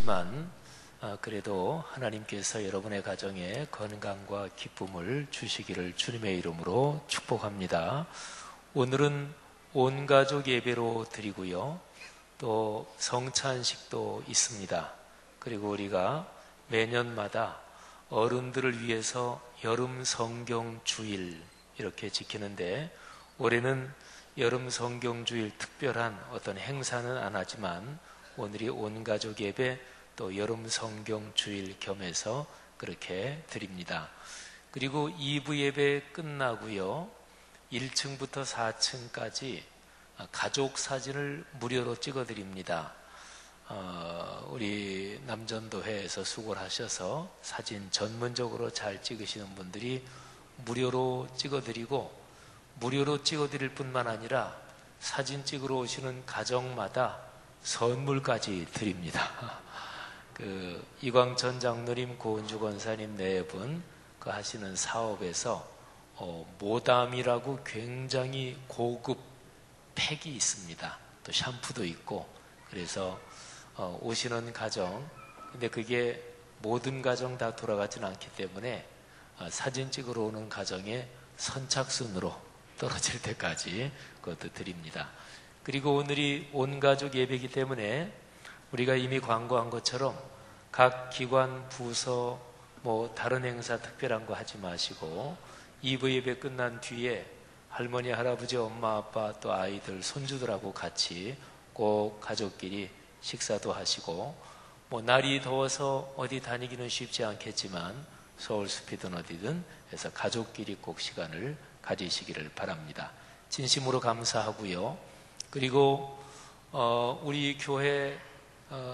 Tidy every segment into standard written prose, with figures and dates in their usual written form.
없지만 그래도 하나님께서 여러분의 가정에 건강과 기쁨을 주시기를 주님의 이름으로 축복합니다. 오늘은 온 가족 예배로 드리고요, 또 성찬식도 있습니다. 그리고 우리가 매년마다 어른들을 위해서 여름 성경 주일 이렇게 지키는데, 올해는 여름 성경 주일 특별한 어떤 행사는 안 하지만 오늘이 온 가족 예배 또 여름 성경 주일 겸해서 그렇게 드립니다. 그리고 2부 예배 끝나고요, 1층부터 4층까지 가족 사진을 무료로 찍어 드립니다. 우리 남전도회에서 수고를 하셔서 사진 전문적으로 잘 찍으시는 분들이 무료로 찍어 드리고, 무료로 찍어 드릴 뿐만 아니라 사진 찍으러 오시는 가정마다 선물까지 드립니다. 이광천 장로님, 고은주 권사님 네 분 하시는 사업에서 모담이라고 굉장히 고급 팩이 있습니다. 또 샴푸도 있고, 그래서 오시는 가정, 근데 그게 모든 가정 다 돌아가지는 않기 때문에 사진 찍으러 오는 가정에 선착순으로 떨어질 때까지 그것도 드립니다. 그리고 오늘이 온 가족 예배이기 때문에 우리가 이미 광고한 것처럼 각 기관, 부서, 다른 행사 특별한 거 하지 마시고 2부 예배 끝난 뒤에 할머니, 할아버지, 엄마, 아빠, 또 아이들, 손주들하고 같이 꼭 가족끼리 식사도 하시고, 날이 더워서 어디 다니기는 쉽지 않겠지만 서울 숲이든 어디든 해서 가족끼리 꼭 시간을 가지시기를 바랍니다. 진심으로 감사하고요. 그리고 우리 교회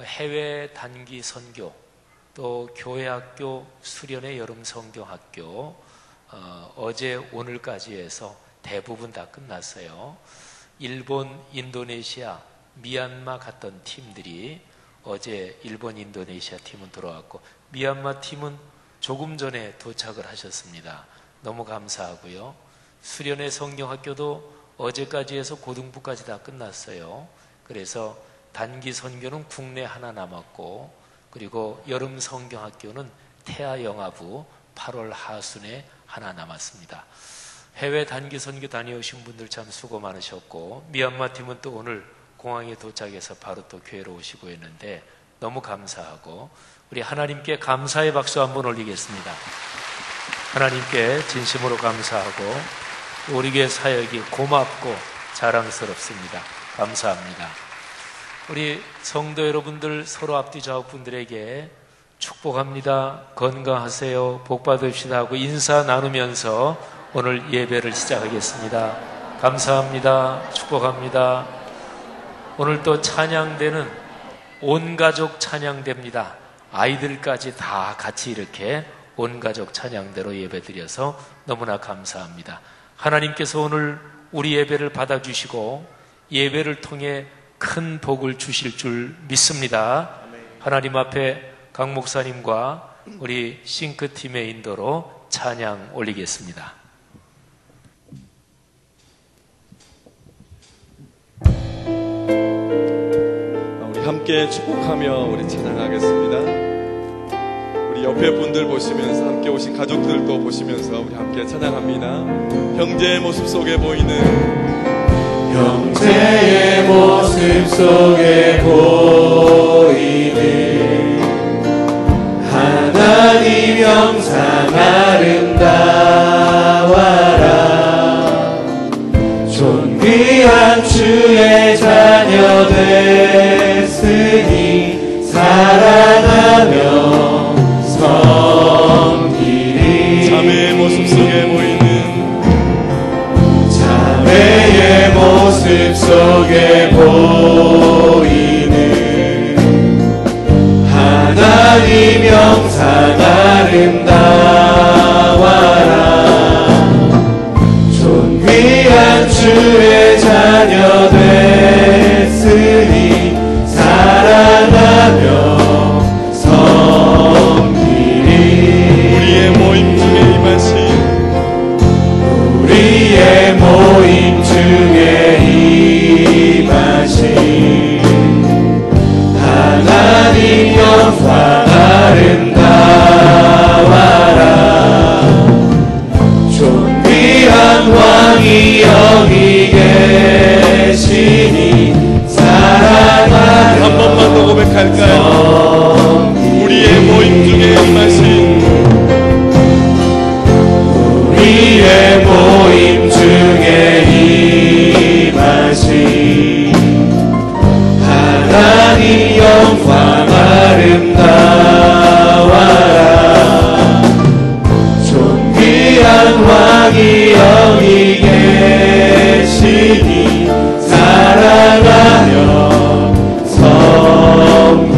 해외 단기 선교, 또 교회학교 수련회 여름 성경학교 어제 오늘까지 해서 대부분 다 끝났어요. 일본, 인도네시아, 미얀마 갔던 팀들이 어제 일본, 인도네시아 팀은 돌아왔고, 미얀마 팀은 조금 전에 도착을 하셨습니다. 너무 감사하고요. 수련회 성경학교도 어제까지 해서 고등부까지 다 끝났어요. 그래서 단기 선교는 국내 하나 남았고, 그리고 여름 성경학교는 태아 영아부 8월 하순에 하나 남았습니다. 해외 단기 선교 다녀오신 분들 참 수고 많으셨고, 미얀마 팀은 또 오늘 공항에 도착해서 바로 또 교회로 오시고 있는데 너무 감사하고, 우리 하나님께 감사의 박수 한번 올리겠습니다. 하나님께 진심으로 감사하고, 우리 교회 사역이 고맙고 자랑스럽습니다. 감사합니다. 우리 성도 여러분들, 서로 앞뒤 좌우분들에게 축복합니다, 건강하세요, 복 받읍시다 하고 인사 나누면서 오늘 예배를 시작하겠습니다. 감사합니다. 축복합니다. 오늘 또 찬양대는 온 가족 찬양대입니다. 아이들까지 다 같이 이렇게 온 가족 찬양대로 예배드려서 너무나 감사합니다. 하나님께서 오늘 우리 예배를 받아주시고 예배를 통해 큰 복을 주실 줄 믿습니다. 하나님 앞에 강 목사님과 우리 싱크팀의 인도로 찬양 올리겠습니다. 우리 함께 축복하며 우리 찬양하겠습니다. 우리 옆에 분들 보시면서, 함께 오신 가족들도 보시면서 우리 함께 찬양합니다. 형제의 모습 속에 보이는, 형제의 모습 속에 보이는 하나님 형상 아름다워라. 존귀한 주의 자녀 됐으니 사랑하며 섬기리. 자매의 모습 속에 보이는, 자매의 모습 속에 보이는 하나님 형상 아름다워라. 존귀한 주의 자녀 됐으니 사랑하며 섬기리. 우리의 모임 중에 임하신, 우리의 모임 중에 임하신 하나님 영 감사합니다. 우리의 모임 중에 임하신 우리의 모임 중에 임하신 하나님 영광 아름다워라. 존귀한 왕이 여기 계시니 사랑하며 섬기리.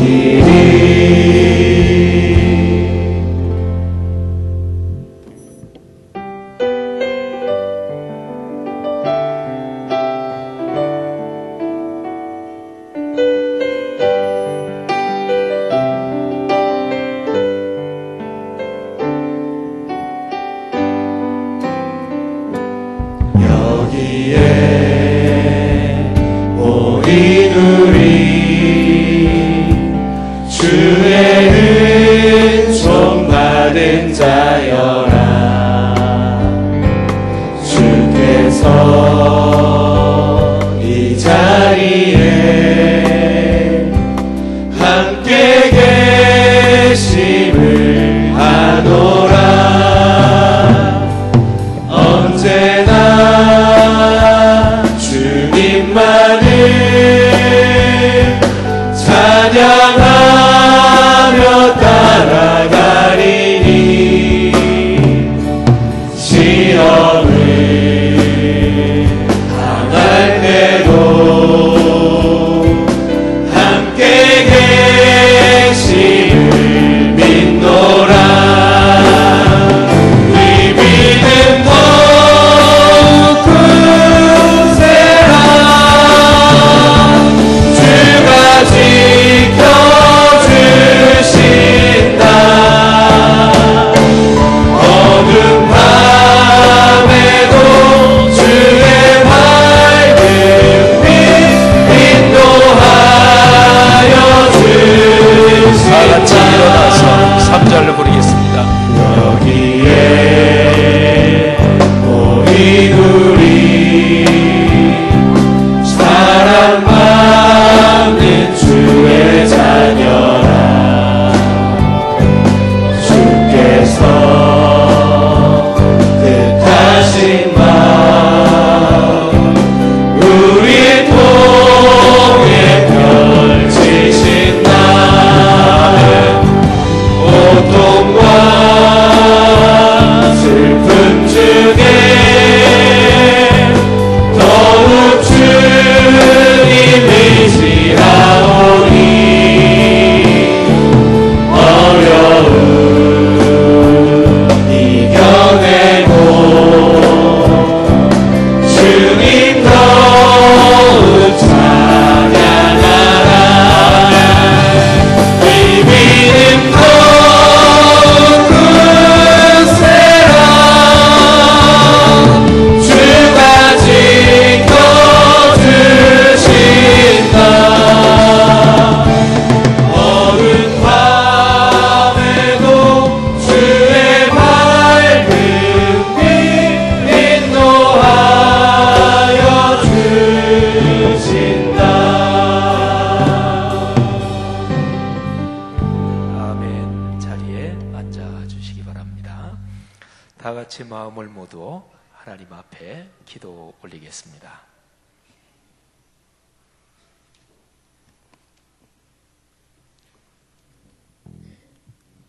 마음을 모두 하나님 앞에 기도 올리겠습니다.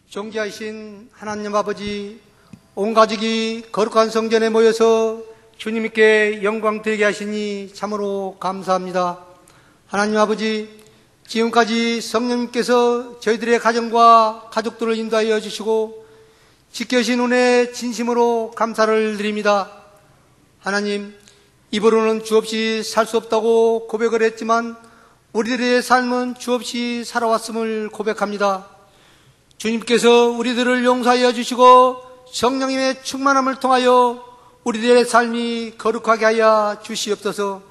존귀하신 하나님 아버지, 온 가족이 거룩한 성전에 모여서 주님께 영광 드리게 하시니 참으로 감사합니다. 하나님 아버지, 지금까지 성령님께서 저희들의 가정과 가족들을 인도하여 주시고 지켜주신 은혜에 진심으로 감사를 드립니다. 하나님, 입으로는 주 없이 살 수 없다고 고백을 했지만 우리들의 삶은 주 없이 살아왔음을 고백합니다. 주님께서 우리들을 용서하여 주시고 성령님의 충만함을 통하여 우리들의 삶이 거룩하게 하여 주시옵소서.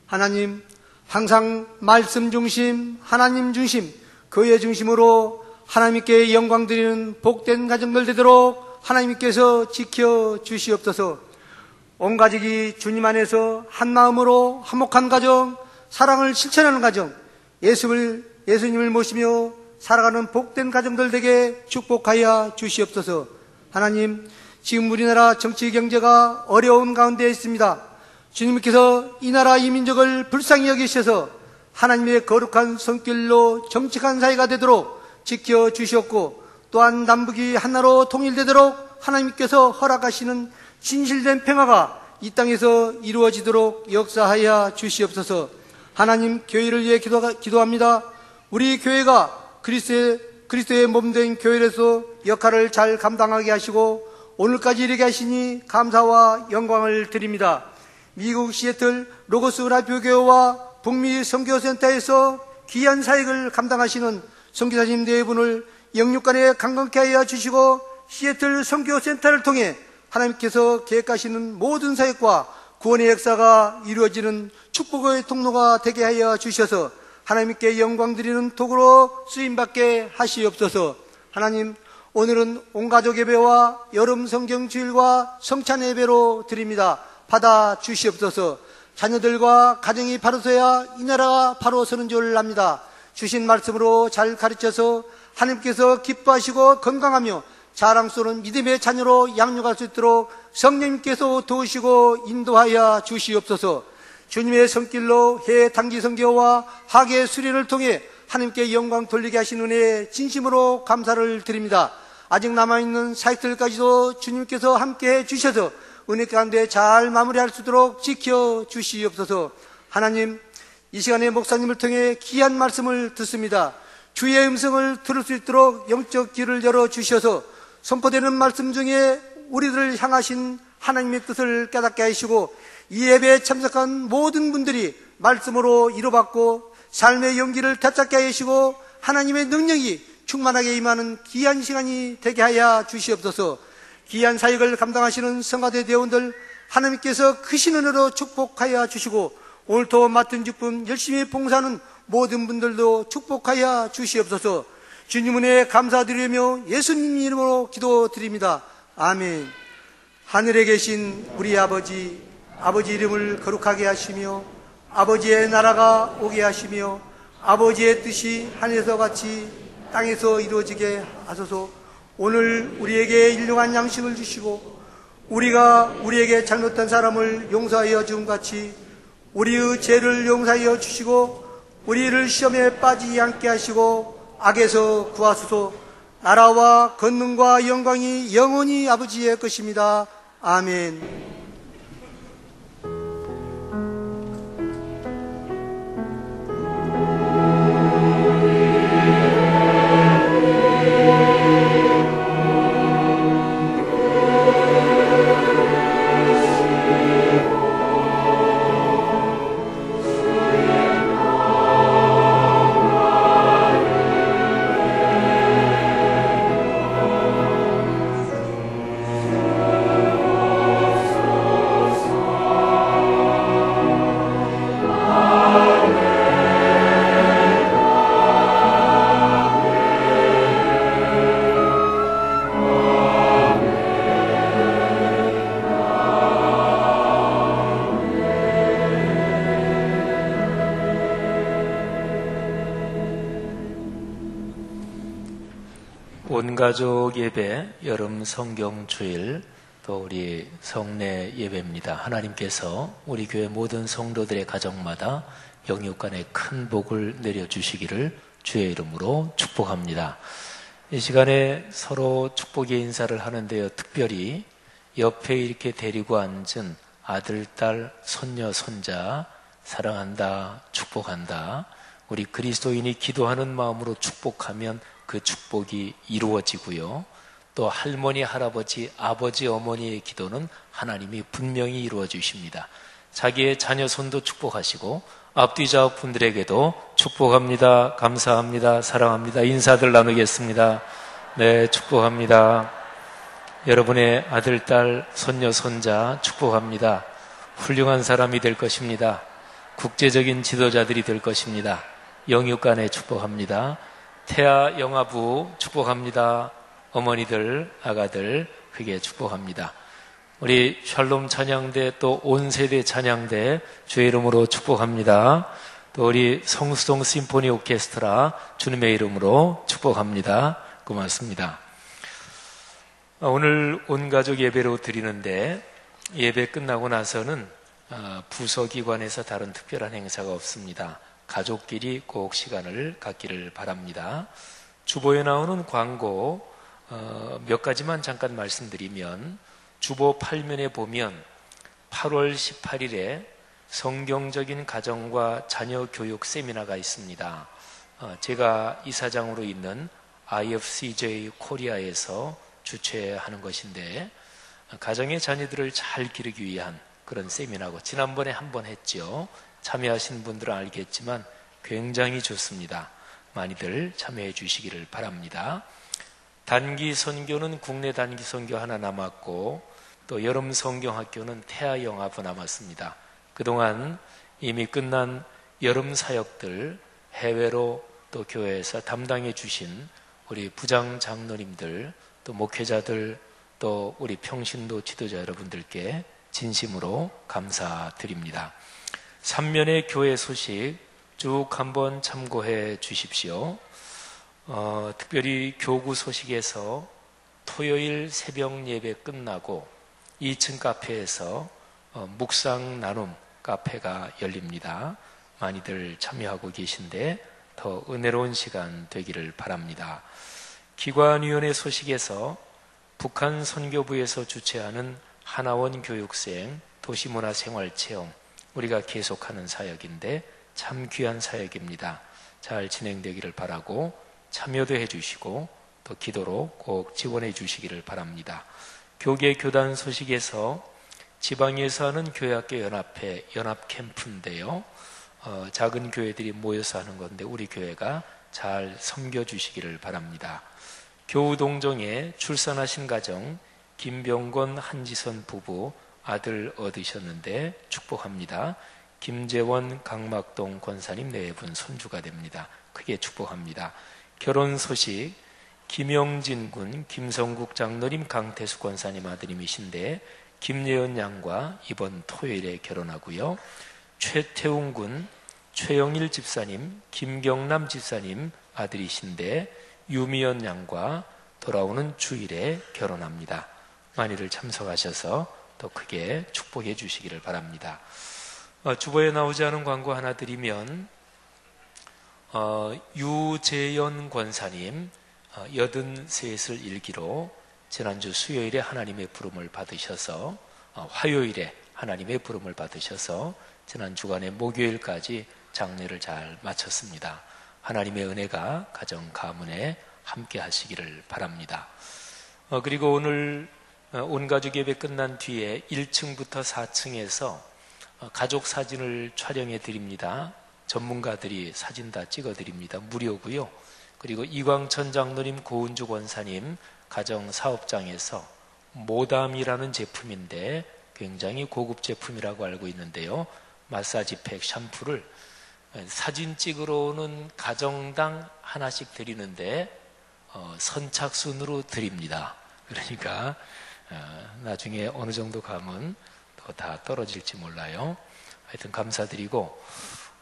하나님, 항상 말씀 중심, 하나님 중심, 그의 중심으로 하나님께 영광 드리는 복된 가정들 되도록 하나님께서 지켜 주시옵소서. 온 가족이 주님 안에서 한 마음으로 화목한 가정, 사랑을 실천하는 가정, 예수를 예수님을 모시며 살아가는 복된 가정들 되게 축복하여 주시옵소서. 하나님, 지금 우리나라 정치 경제가 어려운 가운데 있습니다. 주님께서 이 나라 이 민족을 불쌍히 여기셔서 하나님의 거룩한 손길로 정직한 사회가 되도록 지켜주시옵고, 또한 남북이 하나로 통일되도록 하나님께서 허락하시는 진실된 평화가 이 땅에서 이루어지도록 역사하여 주시옵소서. 하나님, 교회를 위해 기도합니다. 우리 교회가 그리스도의 몸된 교회로서 역할을 잘 감당하게 하시고 오늘까지 이르게 하시니 감사와 영광을 드립니다. 미국 시애틀 로고스 라이프교회와 북미 선교센터에서 귀한 사역을 감당하시는 선교사님 네 분을 영육간에 강건케 하여 주시고, 시애틀 선교센터를 통해 하나님께서 계획하시는 모든 사역과 구원의 역사가 이루어지는 축복의 통로가 되게 하여 주셔서 하나님께 영광 드리는 도구로 쓰임받게 하시옵소서. 하나님, 오늘은 온가족 예배와 여름 성경 주일과 성찬 예배로 드립니다. 받아 주시옵소서. 자녀들과 가정이 바로 서야 이 나라가 바로 서는 줄 압니다. 주신 말씀으로 잘 가르쳐서 하나님께서 기뻐하시고 건강하며 자랑스러운 믿음의 자녀로 양육할 수 있도록 성령님께서 도우시고 인도하여 주시옵소서. 주님의 손길로 해 단기 선교와 학예 수련을 통해 하나님께 영광 돌리게 하신 은혜에 진심으로 감사를 드립니다. 아직 남아있는 사역들까지도 주님께서 함께해 주셔서 은혜 가운데 잘 마무리할 수 있도록 지켜주시옵소서. 하나님, 이 시간에 목사님을 통해 귀한 말씀을 듣습니다. 주의 음성을 들을 수 있도록 영적 귀를 열어주셔서 선포되는 말씀 중에 우리들을 향하신 하나님의 뜻을 깨닫게 하시고, 이 예배에 참석한 모든 분들이 말씀으로 이루받고 삶의 용기를 되찾게 하시고 하나님의 능력이 충만하게 임하는 귀한 시간이 되게 하여 주시옵소서. 귀한 사역을 감당하시는 성가대 대원들 하나님께서 크신 은혜로 축복하여 주시고, 오늘도 맡은 직분 열심히 봉사하는 모든 분들도 축복하여 주시옵소서. 주님 은혜에 감사드리며 예수님 이름으로 기도드립니다. 아멘. 하늘에 계신 우리 아버지 이름을 거룩하게 하시며 아버지의 나라가 오게 하시며 아버지의 뜻이 하늘에서 같이 땅에서 이루어지게 하소서. 오늘 우리에게 일용할 양식을 주시고 우리가 우리에게 잘못한 사람을 용서하여 준 같이 우리의 죄를 용서하여 주시고 우리를 시험에 빠지지 않게 하시고 악에서 구하소서. 나라와 권능과 영광이 영원히 아버지의 것입니다. 아멘. 온가족 예배, 여름 성경 주일, 또 우리 성례 예배입니다. 하나님께서 우리 교회 모든 성도들의 가정마다 영육간에 큰 복을 내려주시기를 주의 이름으로 축복합니다. 이 시간에 서로 축복의 인사를 하는데요, 특별히 옆에 이렇게 데리고 앉은 아들, 딸, 손녀, 손자 사랑한다, 축복한다. 우리 그리스도인이 기도하는 마음으로 축복하면 그 축복이 이루어지고요. 또 할머니, 할아버지, 아버지, 어머니의 기도는 하나님이 분명히 이루어 주십니다. 자기의 자녀 손도 축복하시고 앞뒤 좌우 분들에게도 축복합니다, 감사합니다, 사랑합니다 인사들 나누겠습니다. 네, 축복합니다. 여러분의 아들, 딸, 손녀, 손자 축복합니다. 훌륭한 사람이 될 것입니다. 국제적인 지도자들이 될 것입니다. 영육간에 축복합니다. 태아 영아부 축복합니다. 어머니들, 아가들 크게 축복합니다. 우리 샬롬 찬양대 또 온 세대 찬양대 주의 이름으로 축복합니다. 또 우리 성수동 심포니 오케스트라 주님의 이름으로 축복합니다. 고맙습니다. 오늘 온 가족 예배로 드리는데 예배 끝나고 나서는 부서기관에서 다른 특별한 행사가 없습니다. 가족끼리 꼭 시간을 갖기를 바랍니다. 주보에 나오는 광고 몇 가지만 잠깐 말씀드리면, 주보 8면에 보면 8월 18일에 성경적인 가정과 자녀 교육 세미나가 있습니다. 제가 이사장으로 있는 IFCJ 코리아에서 주최하는 것인데, 가정의 자녀들을 잘 기르기 위한 그런 세미나고, 지난번에 한번 했죠. 참여하신 분들은 알겠지만 굉장히 좋습니다. 많이들 참여해 주시기를 바랍니다. 단기 선교는 국내 단기 선교 하나 남았고, 또 여름 성경학교는 태아 영아부 남았습니다. 그동안 이미 끝난 여름 사역들 해외로 또 교회에서 담당해 주신 우리 부장 장로님들, 또 목회자들, 또 우리 평신도 지도자 여러분들께 진심으로 감사드립니다. 3면의 교회 소식 쭉 한번 참고해 주십시오. 특별히 교구 소식에서 토요일 새벽 예배 끝나고 2층 카페에서 묵상 나눔 카페가 열립니다. 많이들 참여하고 계신데 더 은혜로운 시간 되기를 바랍니다. 기관위원회 소식에서 북한 선교부에서 주최하는 하나원 교육생 도시문화생활체험, 우리가 계속하는 사역인데 참 귀한 사역입니다. 잘 진행되기를 바라고 참여도 해주시고 또 기도로 꼭 지원해 주시기를 바랍니다. 교계 교단 소식에서 지방에서 하는 교회학교 연합회 연합 캠프인데요. 작은 교회들이 모여서 하는 건데 우리 교회가 잘 섬겨주시기를 바랍니다. 교우동정에 출산하신 가정 김병건 한지선 부부 아들 얻으셨는데 축복합니다. 김재원 강막동 권사님 네 분 손주가 됩니다. 크게 축복합니다. 결혼 소식 김영진 군 김성국 장로님 강태수 권사님 아드님이신데 김예은 양과 이번 토요일에 결혼하고요. 최태웅 군 최영일 집사님 김경남 집사님 아들이신데 유미연 양과 돌아오는 주일에 결혼합니다. 많이들 참석하셔서 더 크게 축복해 주시기를 바랍니다. 주보에 나오지 않은 광고 하나 드리면 유재연 권사님 83을 일기로 지난주 수요일에 하나님의 부름을 받으셔서 화요일에 하나님의 부름을 받으셔서 지난 주간에 목요일까지 장례를 잘 마쳤습니다. 하나님의 은혜가 가정 가문에 함께 하시기를 바랍니다. 그리고 오늘 온가족 예배 끝난 뒤에 1층부터 4층에서 가족 사진을 촬영해 드립니다. 전문가들이 사진 다 찍어 드립니다. 무료고요. 그리고 이광천 장로님, 고은주 권사님 가정 사업장에서 모담이라는 제품인데 굉장히 고급 제품이라고 알고 있는데요. 마사지팩, 샴푸를 사진 찍으러 오는 가정당 하나씩 드리는데 선착순으로 드립니다. 그러니까 나중에 어느 정도 가면 더 다 떨어질지 몰라요. 하여튼 감사드리고,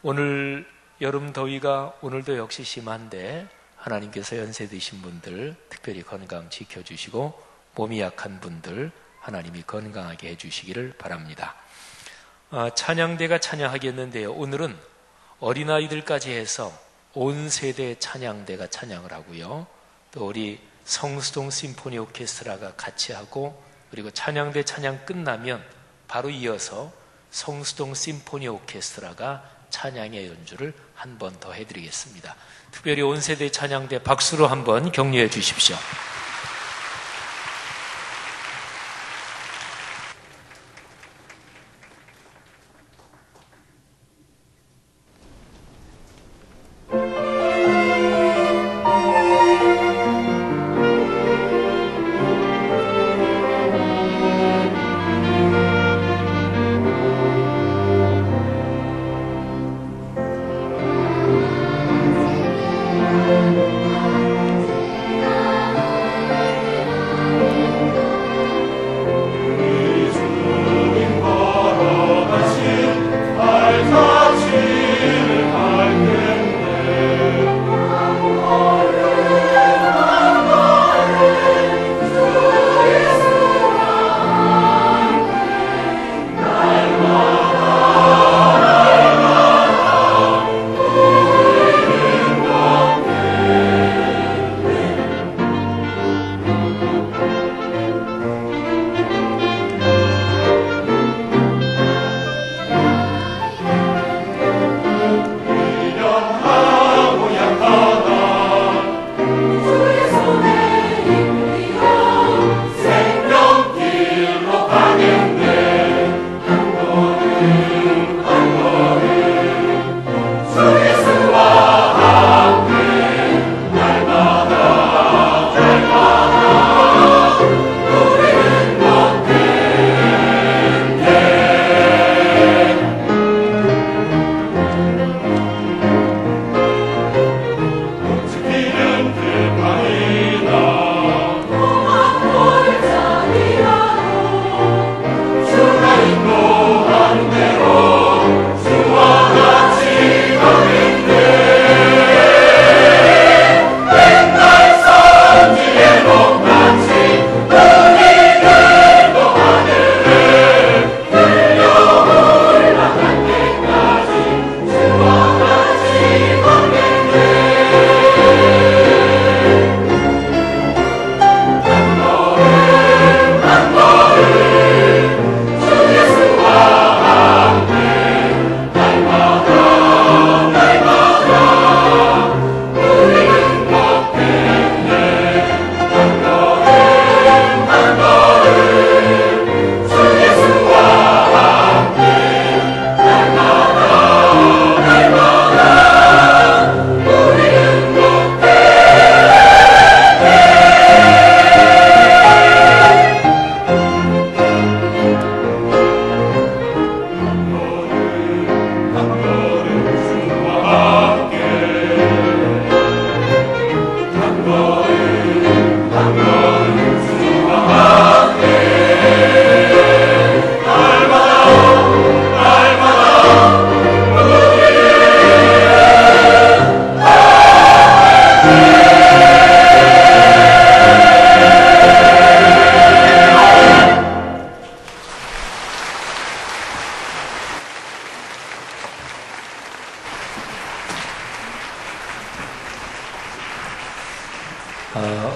오늘 여름 더위가 오늘도 역시 심한데 하나님께서 연세 드신 분들 특별히 건강 지켜주시고 몸이 약한 분들 하나님이 건강하게 해주시기를 바랍니다. 찬양대가 찬양하겠는데요. 오늘은 어린아이들까지 해서 온 세대 찬양대가 찬양을 하고요. 또 우리 성수동 심포니 오케스트라가 같이 하고, 그리고 찬양대 찬양 끝나면 바로 이어서 성수동 심포니 오케스트라가 찬양의 연주를 한 번 더 해드리겠습니다. 특별히 온 세대 찬양대 박수로 한번 격려해 주십시오.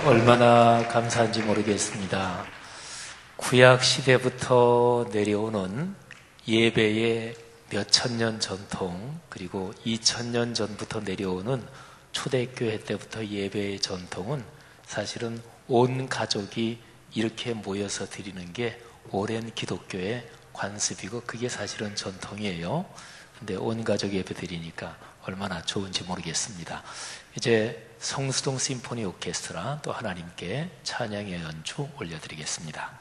얼마나 감사한지 모르겠습니다. 구약 시대부터 내려오는 예배의 몇천 년 전통, 그리고 2000년 전부터 내려오는 초대교회 때부터 예배의 전통은 사실은 온 가족이 이렇게 모여서 드리는 게 오랜 기독교의 관습이고, 그게 사실은 전통이에요. 근데 온 가족 예배 드리니까 얼마나 좋은지 모르겠습니다. 이제 성수동 심포니 오케스트라 또 하나님께 찬양의 연주 올려드리겠습니다.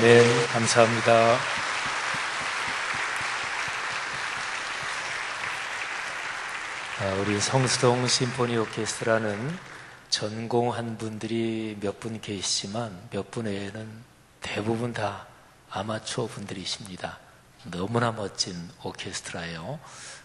아멘. 감사합니다. 우리 성수동 심포니 오케스트라는 전공한 분들이 몇 분 계시지만 몇 분 외에는 대부분 다 아마추어 분들이십니다. 너무나 멋진 오케스트라예요.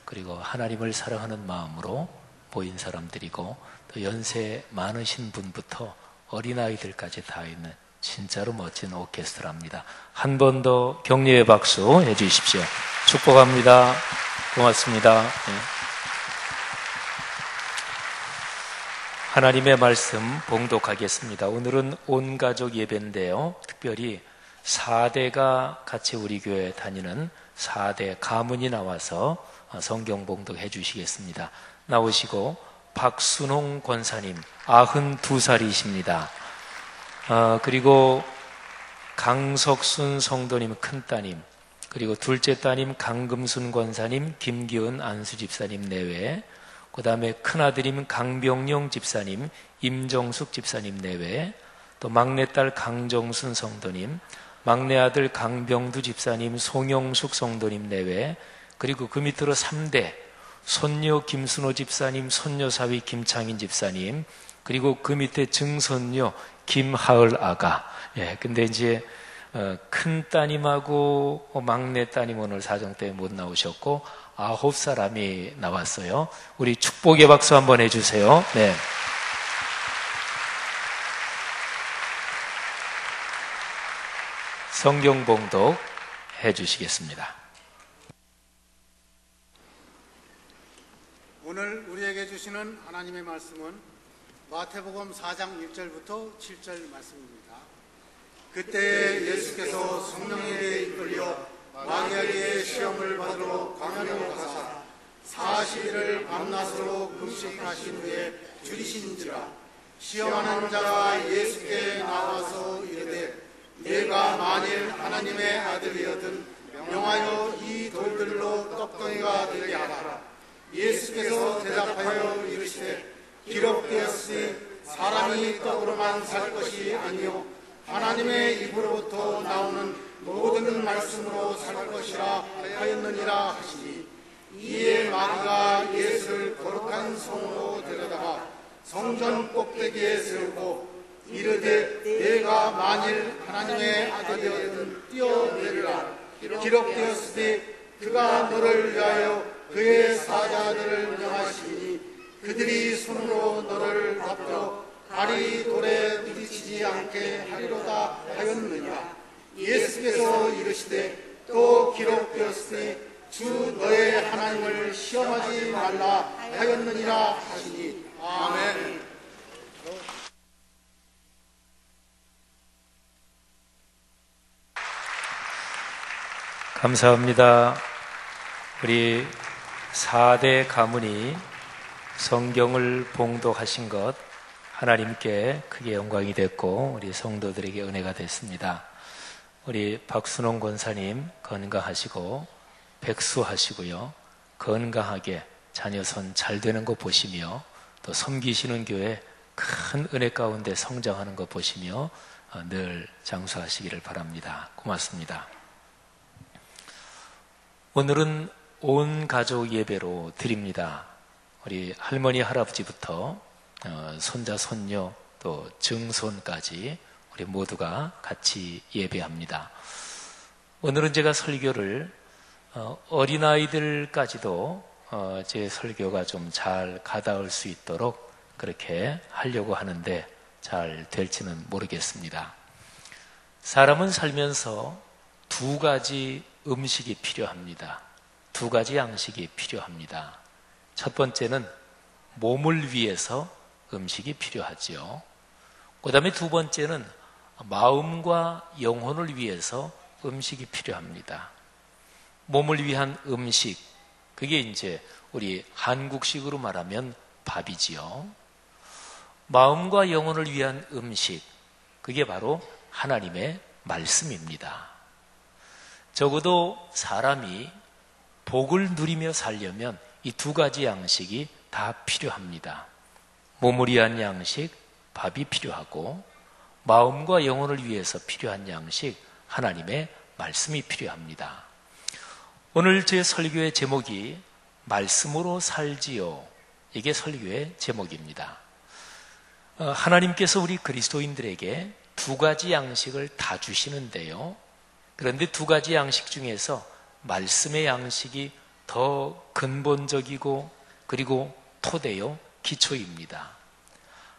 그리고 하나님을 사랑하는 마음으로 모인 사람들이고, 또 연세 많으신 분부터 어린아이들까지 다 있는 진짜로 멋진 오케스트라입니다. 한 번 더 격려의 박수 해주십시오. 축복합니다. 고맙습니다. 네. 하나님의 말씀 봉독하겠습니다. 오늘은 온 가족 예배인데요, 특별히 4대가 같이 우리 교회에 다니는 4대 가문이 나와서 성경 봉독해 주시겠습니다. 나오시고 박순홍 권사님 92살이십니다. 그리고 강석순 성도님 큰따님, 그리고 둘째 따님 강금순 권사님, 김기은 안수 집사님 내외, 그 다음에 큰아들님 강병용 집사님, 임정숙 집사님 내외, 또 막내딸 강정순 성도님, 막내아들 강병두 집사님, 송영숙 성도님 내외, 그리고 그 밑으로 3대 손녀 김순호 집사님, 손녀사위 김창인 집사님, 그리고 그 밑에 증손녀 김하을 아가. 예, 근데 이제 큰 따님하고 막내 따님 오늘 사정 때문에 못 나오셨고 9사람이 나왔어요. 우리 축복의 박수 한번 해주세요. 네. 성경 봉독 해주시겠습니다. 오늘 우리에게 주시는 하나님의 말씀은 마태복음 4장 1절부터 7절 말씀입니다. 그때 예수께서 성령에게 이끌려 마귀에게 시험을 받으러 광야로 가사 40일을 밤낮으로 금식하신 후에 줄이신지라. 시험하는 자가 예수께 나와서 이르되 내가 만일 하나님의 아들이거든 명하여 이 돌들로 떡덩이가 되게 하라. 예수께서 대답하여 이르시되 기록되었으니 사람이 떡으로만 살 것이 아니요 하나님의 입으로부터 나오는 모든 말씀으로 살 것이라 하였느니라 하시니, 이에 마귀가 예수를 거룩한 성으로 데려다가 성전 꼭대기에 세우고 이르되 내가 만일 하나님의 아들이거든 뛰어내리라. 기록되었으니 그가 너를 위하여 그의 사자들을 명하시니 그들이 손으로 너를 덮여 발이 돌에 부딪히지 않게 하리로다 하였느니라. 예수께서 이르시되 또 기록되었으니 주 너의 하나님을 시험하지 말라 하였느니라 하시니. 아멘. 감사합니다. 우리 4대 가문이 성경을 봉독하신 것 하나님께 크게 영광이 됐고 우리 성도들에게 은혜가 됐습니다. 우리 박순홍 권사님 건강하시고 백수하시고요, 건강하게 자녀선 잘 되는 거 보시며 또 섬기시는 교회 큰 은혜 가운데 성장하는 거 보시며 늘 장수하시기를 바랍니다. 고맙습니다. 오늘은 온 가족 예배로 드립니다. 우리 할머니 할아버지부터 손자 손녀 또 증손까지 우리 모두가 같이 예배합니다. 오늘은 제가 설교를 어린아이들까지도 제 설교가 좀 잘 가닿을 수 있도록 그렇게 하려고 하는데 잘 될지는 모르겠습니다. 사람은 살면서 2가지 음식이 필요합니다. 2가지 양식이 필요합니다. 첫 번째는 몸을 위해서 음식이 필요하지요. 그 다음에 2번째는 마음과 영혼을 위해서 음식이 필요합니다. 몸을 위한 음식, 그게 이제 우리 한국식으로 말하면 밥이지요. 마음과 영혼을 위한 음식, 그게 바로 하나님의 말씀입니다. 적어도 사람이 복을 누리며 살려면 이 2가지 양식이 다 필요합니다. 몸을 위한 양식, 밥이 필요하고 마음과 영혼을 위해서 필요한 양식, 하나님의 말씀이 필요합니다. 오늘 제 설교의 제목이 말씀으로 살지요. 이게 설교의 제목입니다. 하나님께서 우리 그리스도인들에게 2가지 양식을 다 주시는데요. 그런데 2가지 양식 중에서 말씀의 양식이 더 근본적이고 그리고 토대요, 기초입니다.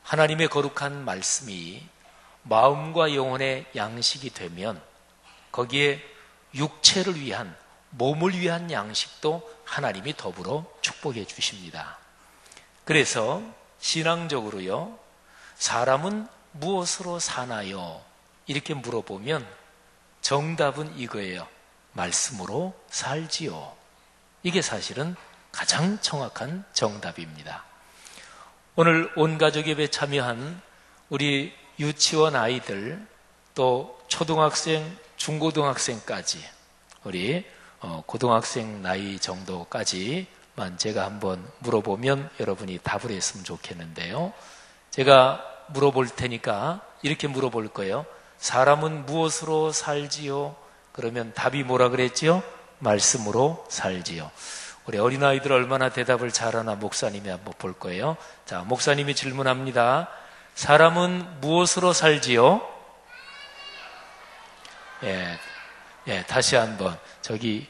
하나님의 거룩한 말씀이 마음과 영혼의 양식이 되면 거기에 육체를 위한, 몸을 위한 양식도 하나님이 더불어 축복해 주십니다. 그래서 신앙적으로요, 사람은 무엇으로 사나요? 이렇게 물어보면 정답은 이거예요. 말씀으로 살지요. 이게 사실은 가장 정확한 정답입니다. 오늘 온 가족 예배 참여한 우리 유치원 아이들, 또 초등학생, 중고등학생까지 우리 고등학생 나이 정도까지만 제가 한번 물어보면 여러분이 답을 했으면 좋겠는데요. 제가 물어볼 테니까 이렇게 물어볼 거예요. 사람은 무엇으로 살지요? 그러면 답이 뭐라 그랬지요? 말씀으로 살지요. 우리 어린아이들 얼마나 대답을 잘하나 목사님이 한번 볼 거예요. 자, 목사님이 질문합니다. 사람은 무엇으로 살지요? 다시 한번 저기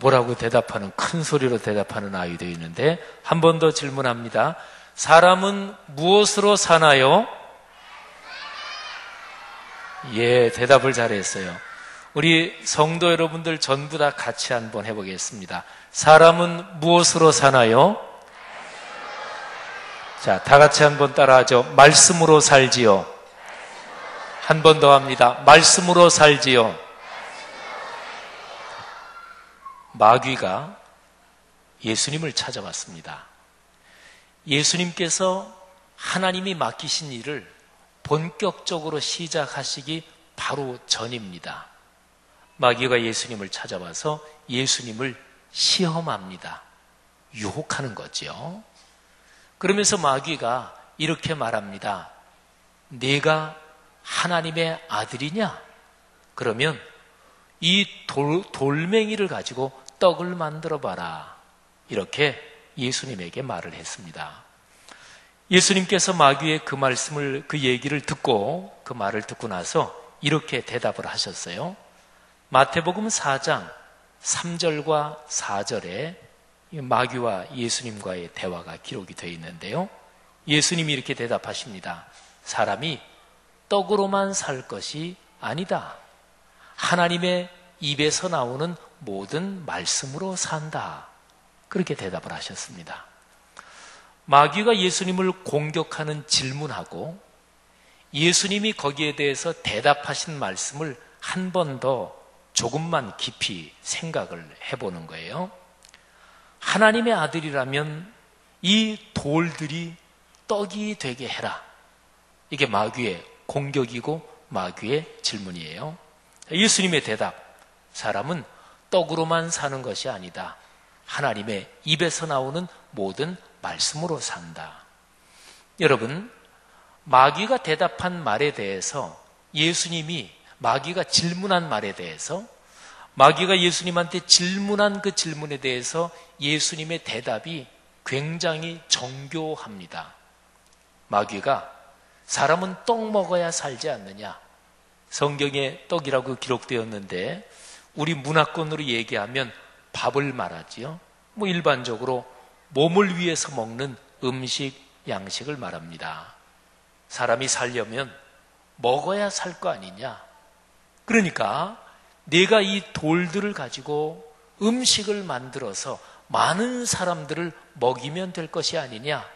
뭐라고 대답하는, 큰 소리로 대답하는 아이도 있는데 한 번 더 질문합니다. 사람은 무엇으로 사나요? 대답을 잘했어요. 우리 성도 여러분들 전부 다 같이 한번 해보겠습니다. 사람은 무엇으로 사나요? 자, 다 같이 한번 따라하죠. 말씀으로 살지요. 한 번 더 합니다. 말씀으로 살지요. 마귀가 예수님을 찾아왔습니다. 예수님께서 하나님이 맡기신 일을 본격적으로 시작하시기 바로 전입니다. 마귀가 예수님을 찾아와서 예수님을 시험합니다. 유혹하는 거죠. 그러면서 마귀가 이렇게 말합니다. 네가 하나님의 아들이냐? 그러면 이 돌멩이를 가지고 떡을 만들어 봐라. 이렇게 예수님에게 말을 했습니다. 예수님께서 마귀의 그 말씀을, 그 얘기를 듣고, 그 말을 듣고 나서 이렇게 대답을 하셨어요. 마태복음 4장 3절과 4절에 마귀와 예수님과의 대화가 기록이 되어 있는데요. 예수님이 이렇게 대답하십니다. 사람이 떡으로만 살 것이 아니다. 하나님의 입에서 나오는 모든 말씀으로 산다. 그렇게 대답을 하셨습니다. 마귀가 예수님을 공격하는 질문하고 예수님이 거기에 대해서 대답하신 말씀을 한 번 더 조금만 깊이 생각을 해보는 거예요. 하나님의 아들이라면 이 돌들이 떡이 되게 해라. 이게 마귀의 공격이고 마귀의 질문이에요. 예수님의 대답, 사람은 떡으로만 사는 것이 아니다. 하나님의 입에서 나오는 모든 말씀으로 산다. 여러분, 마귀가 대답한 말에 대해서 예수님이 마귀가 질문한 말에 대해서 마귀가 예수님한테 질문한 그 질문에 대해서 예수님의 대답이 굉장히 정교합니다. 마귀가 사람은 떡 먹어야 살지 않느냐? 성경에 떡이라고 기록되었는데 우리 문화권으로 얘기하면 밥을 말하지요. 일반적으로 몸을 위해서 먹는 음식, 양식을 말합니다. 사람이 살려면 먹어야 살 거 아니냐? 그러니까 내가 이 돌들을 가지고 음식을 만들어서 많은 사람들을 먹이면 될 것이 아니냐?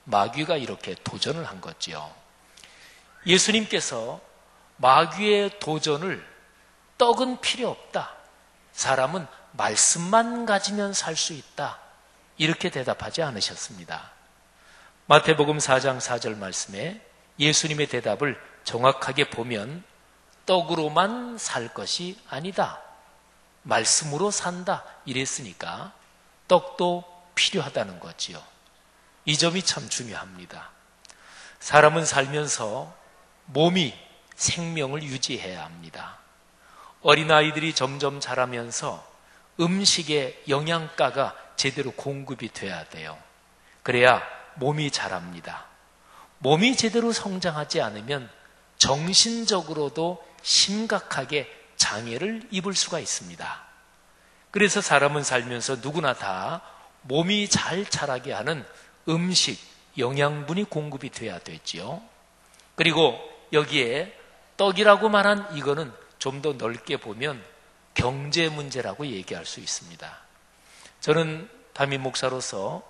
마귀가 이렇게 도전을 한 거지요. 예수님께서 마귀의 도전을 떡은 필요 없다. 사람은 말씀만 가지면 살 수 있다. 이렇게 대답하지 않으셨습니다. 마태복음 4장 4절 말씀에 예수님의 대답을 정확하게 보면 떡으로만 살 것이 아니다. 말씀으로 산다. 이랬으니까 떡도 필요하다는 거지요. 이 점이 참 중요합니다. 사람은 살면서 몸이 생명을 유지해야 합니다. 어린아이들이 점점 자라면서 음식의 영양가가 제대로 공급이 돼야 돼요. 그래야 몸이 자랍니다. 몸이 제대로 성장하지 않으면 정신적으로도 심각하게 장애를 입을 수가 있습니다. 그래서 사람은 살면서 누구나 다 몸이 잘 자라게 하는 음식, 영양분이 공급이 돼야 되지요. 그리고 여기에 떡이라고 말한 이거는 좀 더 넓게 보면 경제 문제라고 얘기할 수 있습니다. 저는 담임 목사로서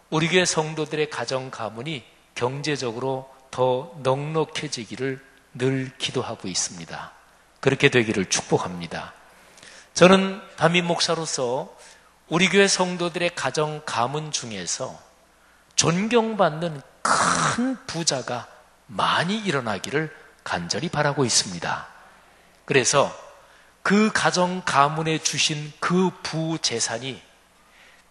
우리 교회 성도들의 가정 가문이 경제적으로 더 넉넉해지기를 늘 기도하고 있습니다. 그렇게 되기를 축복합니다. 저는 담임 목사로서 우리 교회 성도들의 가정 가문 중에서 존경받는 큰 부자가 많이 일어나기를 간절히 바라고 있습니다. 그래서 그 가정 가문에 주신 그 부재산이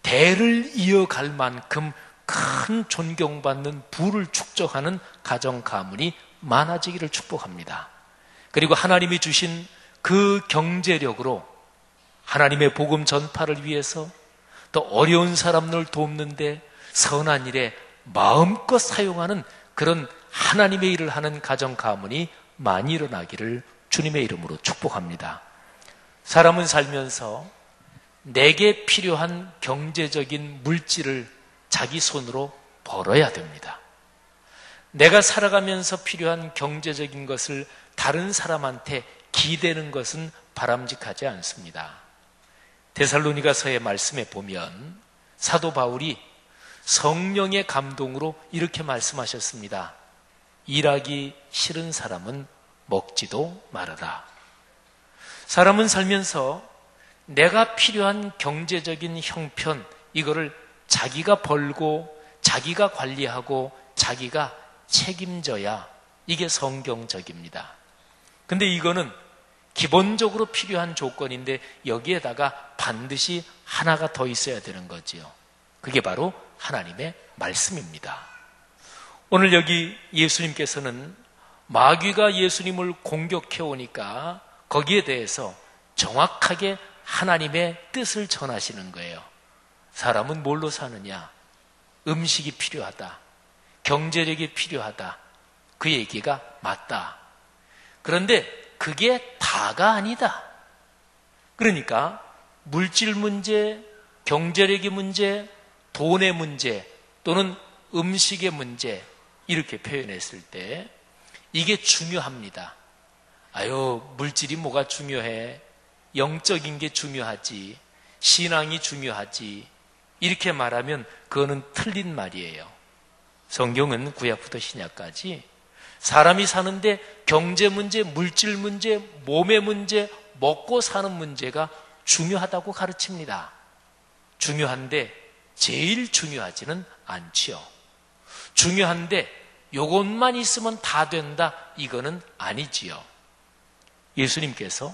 대를 이어갈 만큼 큰 존경받는 부를 축적하는 가정 가문이 많아지기를 축복합니다. 그리고 하나님이 주신 그 경제력으로 하나님의 복음 전파를 위해서 또 어려운 사람들 돕는데 선한 일에 마음껏 사용하는 그런 하나님의 일을 하는 가정 가문이 많이 일어나기를 주님의 이름으로 축복합니다. 사람은 살면서 내게 필요한 경제적인 물질을 자기 손으로 벌어야 됩니다. 내가 살아가면서 필요한 경제적인 것을 다른 사람한테 기대는 것은 바람직하지 않습니다. 데살로니가서의 말씀에 보면 사도 바울이 성령의 감동으로 이렇게 말씀하셨습니다. 일하기 싫은 사람은 먹지도 말아라. 사람은 살면서 내가 필요한 경제적인 형편, 이거를 자기가 벌고 자기가 관리하고 자기가 책임져야 이게 성경적입니다. 근데 이거는 기본적으로 필요한 조건인데 여기에다가 반드시 하나가 더 있어야 되는 거지요. 그게 바로 하나님의 말씀입니다. 오늘 여기 예수님께서는 마귀가 예수님을 공격해 오니까 거기에 대해서 정확하게 하나님의 뜻을 전하시는 거예요. 사람은 뭘로 사느냐? 음식이 필요하다. 경제력이 필요하다. 그 얘기가 맞다. 그런데 그게 다가 아니다. 그러니까 물질 문제, 경제력의 문제, 돈의 문제 또는 음식의 문제 이렇게 표현했을 때 이게 중요합니다. 아유, 물질이 뭐가 중요해? 영적인 게 중요하지. 신앙이 중요하지. 이렇게 말하면 그거는 틀린 말이에요. 성경은 구약부터 신약까지 사람이 사는데 경제 문제, 물질 문제, 몸의 문제, 먹고 사는 문제가 중요하다고 가르칩니다. 중요한데 제일 중요하지는 않지요. 중요한데 요것만 있으면 다 된다, 이거는 아니지요. 예수님께서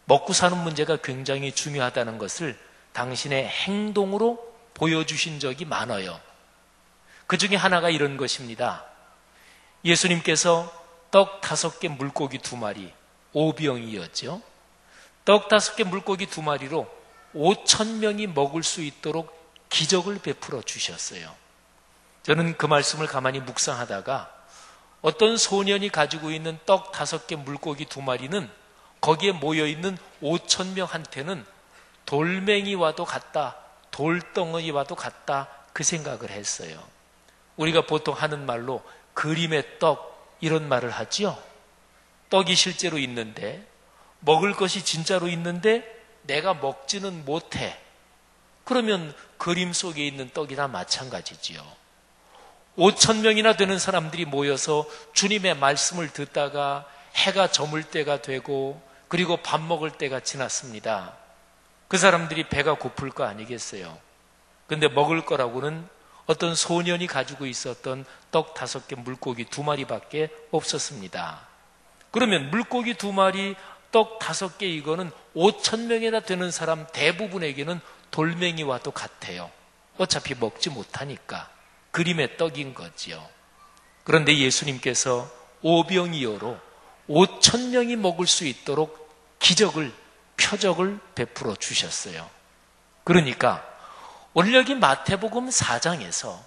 먹고 사는 문제가 굉장히 중요하다는 것을 당신의 행동으로 보여주신 적이 많아요. 그 중에 하나가 이런 것입니다. 예수님께서 떡 5개 물고기 2마리, 오병이었죠. 떡 5개 물고기 2마리로 5,000명이 먹을 수 있도록 기적을 베풀어 주셨어요. 저는 그 말씀을 가만히 묵상하다가 어떤 소년이 가지고 있는 떡 5개 물고기 2마리는 거기에 모여있는 5,000명한테는 돌멩이와도 같다, 돌덩어리와도 같다, 그 생각을 했어요. 우리가 보통 하는 말로 그림의 떡 이런 말을 하지요. 떡이 실제로 있는데 먹을 것이 진짜로 있는데 내가 먹지는 못해. 그러면 그림 속에 있는 떡이나 마찬가지지요. 5,000명이나 되는 사람들이 모여서 주님의 말씀을 듣다가 해가 저물 때가 되고 그리고 밥 먹을 때가 지났습니다. 그 사람들이 배가 고플 거 아니겠어요? 근데 먹을 거라고는 어떤 소년이 가지고 있었던 떡 5개, 물고기 2마리밖에 없었습니다. 그러면 물고기 2마리, 떡 5개 이거는 5,000명이나 되는 사람 대부분에게는 돌멩이와도 같아요. 어차피 먹지 못하니까 그림의 떡인 거지요. 그런데 예수님께서 오병이어로 5,000명이 먹을 수 있도록 기적을, 표적을 베풀어 주셨어요. 그러니까 오늘 여기 마태복음 4장에서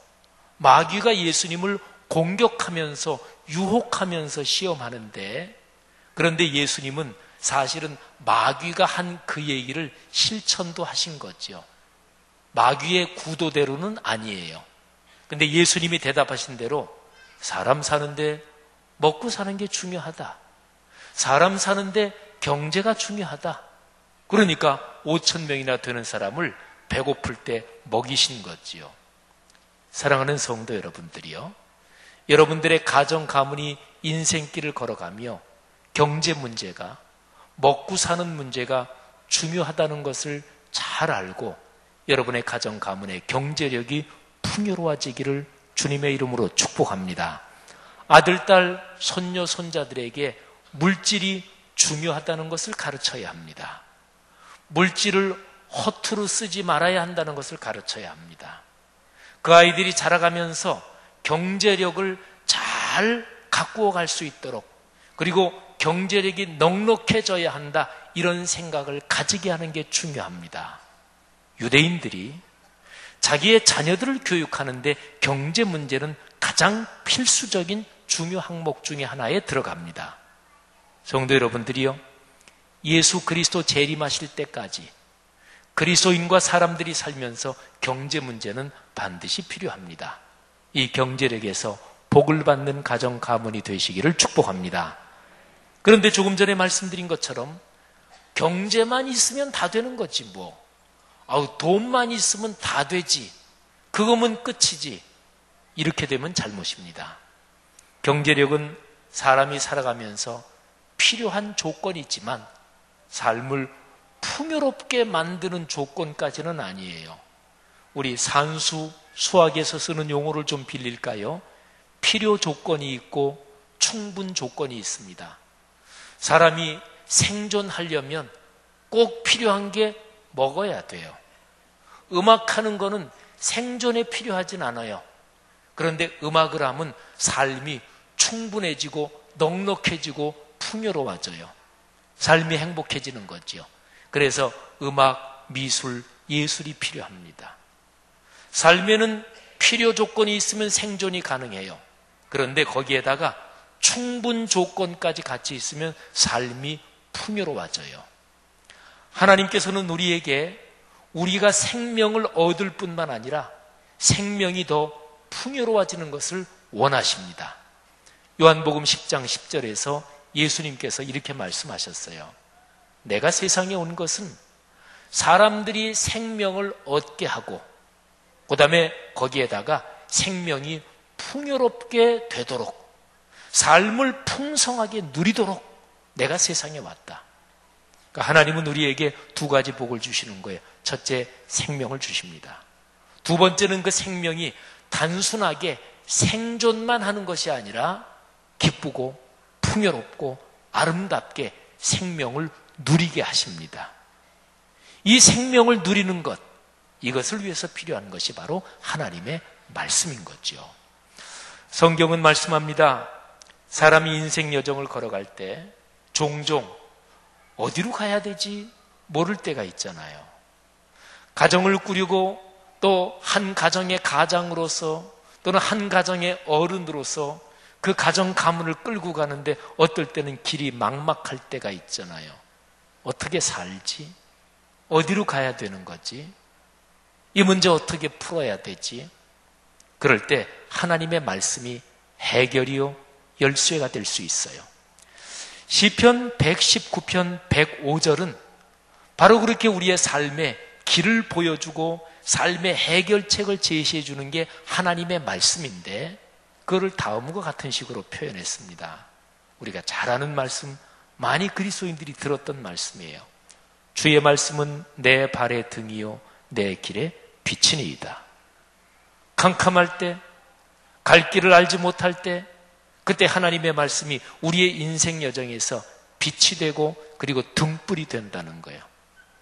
마귀가 예수님을 공격하면서 유혹하면서 시험하는데, 그런데 예수님은 사실은 마귀가 한 그 얘기를 실천도 하신 거죠. 마귀의 구도대로는 아니에요. 근데 예수님이 대답하신 대로 사람 사는데 먹고 사는 게 중요하다. 사람 사는데 경제가 중요하다. 그러니까 5,000명이나 되는 사람을 배고플 때 먹이신 거지요. 사랑하는 성도 여러분들이요, 여러분들의 가정 가문이 인생길을 걸어가며 경제 문제가, 먹고 사는 문제가 중요하다는 것을 잘 알고 여러분의 가정 가문의 경제력이 풍요로워지기를 주님의 이름으로 축복합니다. 아들, 딸, 손녀, 손자들에게 물질이 중요하다는 것을 가르쳐야 합니다. 물질을 허투루 쓰지 말아야 한다는 것을 가르쳐야 합니다. 그 아이들이 자라가면서 경제력을 잘 가꾸어 갈 수 있도록, 그리고 경제력이 넉넉해져야 한다, 이런 생각을 가지게 하는 게 중요합니다. 유대인들이 자기의 자녀들을 교육하는데 경제 문제는 가장 필수적인 중요 항목 중에 하나에 들어갑니다. 성도 여러분들이요, 예수 그리스도 재림하실 때까지 그리스도인과 사람들이 살면서 경제 문제는 반드시 필요합니다. 이 경제력에서 복을 받는 가정 가문이 되시기를 축복합니다. 그런데 조금 전에 말씀드린 것처럼 경제만 있으면 다 되는 거지 뭐. 돈만 있으면 다 되지, 그거면 끝이지, 이렇게 되면 잘못입니다. 경제력은 사람이 살아가면서 필요한 조건이 있지만 삶을 풍요롭게 만드는 조건까지는 아니에요. 우리 산수, 수학에서 쓰는 용어를 좀 빌릴까요? 필요 조건이 있고 충분 조건이 있습니다. 사람이 생존하려면 꼭 필요한 게 먹어야 돼요. 음악하는 거는 생존에 필요하진 않아요. 그런데 음악을 하면 삶이 충분해지고 넉넉해지고 풍요로워져요. 삶이 행복해지는 거죠. 그래서 음악, 미술, 예술이 필요합니다. 삶에는 필요 조건이 있으면 생존이 가능해요. 그런데 거기에다가 충분 조건까지 같이 있으면 삶이 풍요로워져요. 하나님께서는 우리에게 우리가 생명을 얻을 뿐만 아니라 생명이 더 풍요로워지는 것을 원하십니다. 요한복음 10장 10절에서 예수님께서 이렇게 말씀하셨어요. 내가 세상에 온 것은 사람들이 생명을 얻게 하고, 그 다음에 거기에다가 생명이 풍요롭게 되도록, 삶을 풍성하게 누리도록 내가 세상에 왔다. 그러니까 하나님은 우리에게 두 가지 복을 주시는 거예요. 첫째, 생명을 주십니다. 두 번째는 그 생명이 단순하게 생존만 하는 것이 아니라 기쁘고 풍요롭고 아름답게 생명을 누리게 하십니다. 이 생명을 누리는 것, 이것을 위해서 필요한 것이 바로 하나님의 말씀인 거죠. 성경은 말씀합니다. 사람이 인생 여정을 걸어갈 때 종종 어디로 가야 되지 모를 때가 있잖아요. 가정을 꾸리고 또 한 가정의 가장으로서 또는 한 가정의 어른으로서 그 가정 가문을 끌고 가는데 어떨 때는 길이 막막할 때가 있잖아요. 어떻게 살지? 어디로 가야 되는 거지? 이 문제 어떻게 풀어야 되지? 그럴 때 하나님의 말씀이 해결이요 열쇠가 될 수 있어요. 시편 119편 105절은 바로 그렇게 우리의 삶에 길을 보여주고 삶의 해결책을 제시해 주는 게 하나님의 말씀인데, 그거를 다음과 같은 식으로 표현했습니다. 우리가 잘 아는 말씀, 많이 그리스도인들이 들었던 말씀이에요. 주의 말씀은 내 발의 등이요 내 길의 빛이니이다. 캄캄할 때, 갈 길을 알지 못할 때, 그때 하나님의 말씀이 우리의 인생 여정에서 빛이 되고 그리고 등불이 된다는 거예요.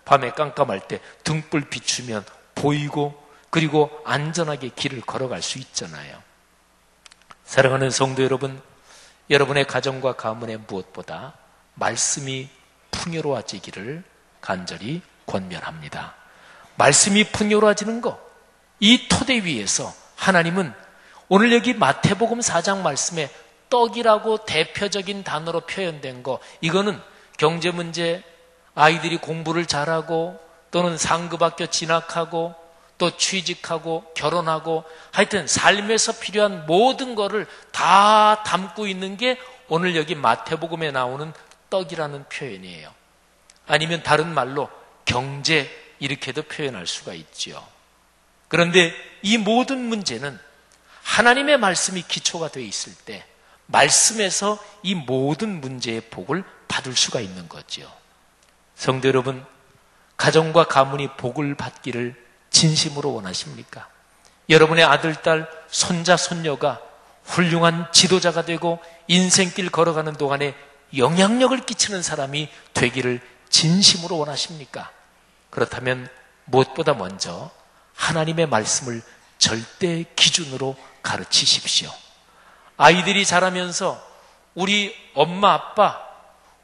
밤에 깜깜할 때 등불 비추면 보이고 그리고 안전하게 길을 걸어갈 수 있잖아요. 사랑하는 성도 여러분, 여러분의 가정과 가문에 무엇보다 말씀이 풍요로워지기를 간절히 권면합니다. 말씀이 풍요로워지는 것, 이 토대 위에서 하나님은 오늘 여기 마태복음 4장 말씀에 떡이라고 대표적인 단어로 표현된 거, 이거는 경제 문제, 아이들이 공부를 잘하고 또는 상급학교 진학하고 또 취직하고 결혼하고 하여튼 삶에서 필요한 모든 거를 다 담고 있는 게 오늘 여기 마태복음에 나오는 떡이라는 표현이에요. 아니면 다른 말로 경제, 이렇게도 표현할 수가 있죠. 그런데 이 모든 문제는 하나님의 말씀이 기초가 되어 있을 때 말씀에서 이 모든 문제의 복을 받을 수가 있는 거죠. 성도 여러분, 가정과 가문이 복을 받기를 진심으로 원하십니까? 여러분의 아들, 딸, 손자, 손녀가 훌륭한 지도자가 되고 인생길 걸어가는 동안에 영향력을 끼치는 사람이 되기를 진심으로 원하십니까? 그렇다면 무엇보다 먼저 하나님의 말씀을 절대 기준으로 가르치십시오. 아이들이 자라면서 우리 엄마, 아빠,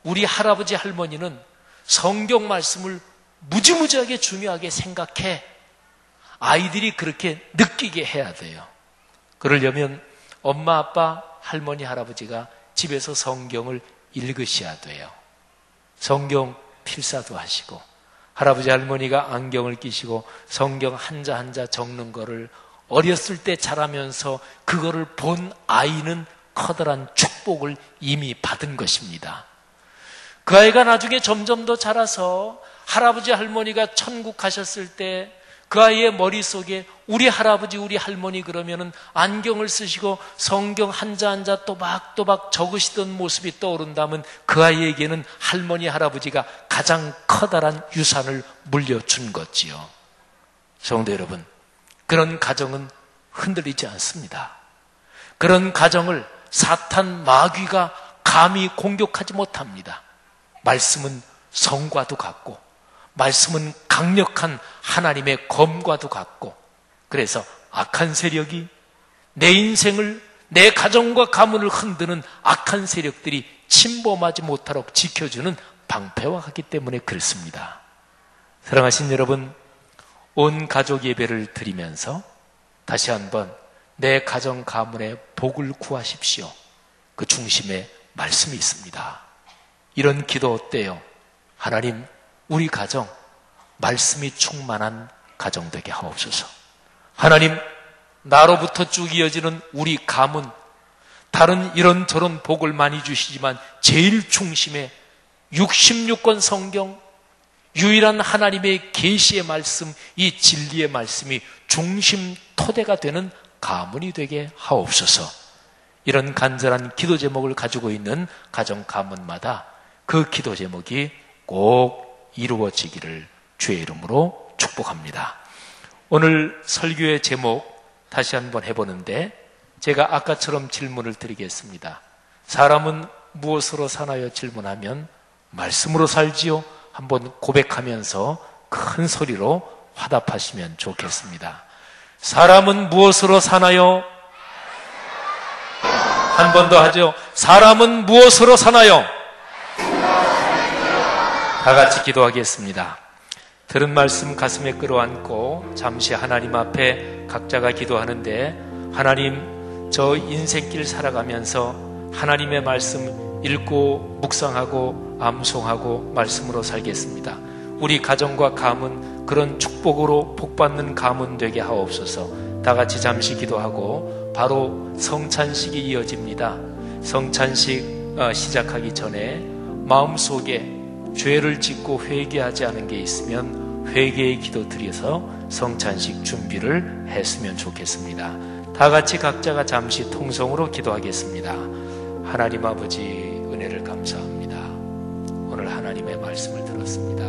우리 할아버지, 할머니는 성경 말씀을 무지무지하게 중요하게 생각해. 아이들이 그렇게 느끼게 해야 돼요. 그러려면 엄마, 아빠, 할머니, 할아버지가 집에서 성경을 읽으셔야 돼요. 성경 필사도 하시고, 할아버지, 할머니가 안경을 끼시고 성경 한자 한자 적는 거를 어렸을 때 자라면서 그거를 본 아이는 커다란 축복을 이미 받은 것입니다. 그 아이가 나중에 점점 더 자라서 할아버지, 할머니가 천국 가셨을 때 그 아이의 머릿속에 우리 할아버지, 우리 할머니 그러면은 안경을 쓰시고 성경 한자 한자 또박또박 적으시던 모습이 떠오른다면 그 아이에게는 할머니, 할아버지가 가장 커다란 유산을 물려준 거지요. 성도 여러분, 그런 가정은 흔들리지 않습니다. 그런 가정을 사탄 마귀가 감히 공격하지 못합니다. 말씀은 성과도 같고, 말씀은 강력한 하나님의 검과도 같고, 그래서 악한 세력이 내 인생을, 내 가정과 가문을 흔드는 악한 세력들이 침범하지 못하도록 지켜주는 방패와 같기 때문에 그렇습니다. 사랑하신 여러분, 온 가족 예배를 드리면서 다시 한번 내 가정 가문의 복을 구하십시오. 그 중심에 말씀이 있습니다. 이런 기도 어때요? 하나님, 우리 가정 말씀이 충만한 가정 되게 하옵소서. 하나님, 나로부터 쭉 이어지는 우리 가문, 다른 이런저런 복을 많이 주시지만 제일 중심에 66권 성경, 유일한 하나님의 계시의 말씀, 이 진리의 말씀이 중심 토대가 되는 가문이 되게 하옵소서. 이런 간절한 기도 제목을 가지고 있는 가정 가문마다 그 기도 제목이 꼭 이루어지기를 주의 이름으로 축복합니다. 오늘 설교의 제목 다시 한번 해보는데, 제가 아까처럼 질문을 드리겠습니다. 사람은 무엇으로 사나요? 질문하면 말씀으로 살지요? 한번 고백하면서 큰 소리로 화답하시면 좋겠습니다. 사람은 무엇으로 사나요? 한 번 더 하죠. 사람은 무엇으로 사나요? 다 같이 기도하겠습니다. 들은 말씀 가슴에 끌어안고 잠시 하나님 앞에 각자가 기도하는데, 하나님, 저 인생길 살아가면서 하나님의 말씀 읽고 묵상하고 암송하고 말씀으로 살겠습니다. 우리 가정과 가문, 그런 축복으로 복받는 가문 되게 하옵소서. 다 같이 잠시 기도하고 바로 성찬식이 이어집니다. 성찬식 시작하기 전에 마음속에 죄를 짓고 회개하지 않은 게 있으면 회개의 기도 드려서 성찬식 준비를 했으면 좋겠습니다. 다 같이 각자가 잠시 통성으로 기도하겠습니다. 하나님 아버지, 은혜를 감사합니다. 오늘 하나님의 말씀을 들었습니다.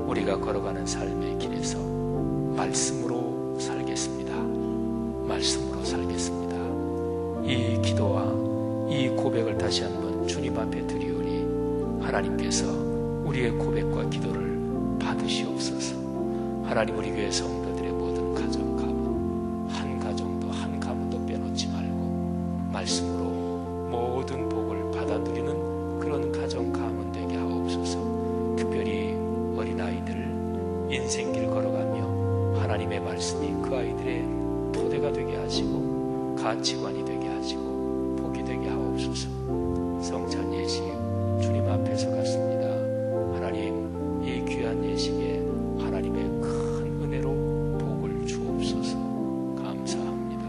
우리가 걸어가는 삶의 길에서 말씀으로 살겠습니다. 말씀으로 살겠습니다. 이 기도와 이 고백을 다시 한번 주님 앞에 드리오니 하나님께서 우리의 고백과 기도를 받으시옵소서. 하나님, 우리 교회 성도들의 모든 가정, 가문, 한 가정도 한 가문도 빼놓지 말고 말씀으로 모든 복을 받아 누리는 그런 가정, 가문 되게 하옵소서. 특별히 어린아이들 인생길 걸어가며 하나님의 말씀이 그 아이들의 토대가 되게 하시고 가치관이 되게 하시고 복이 되게 하옵소서. 성찬 예식 주님 앞에 서갔습니다. 하나님, 이 귀한 예식에 하나님의 큰 은혜로 복을 주옵소서. 감사합니다.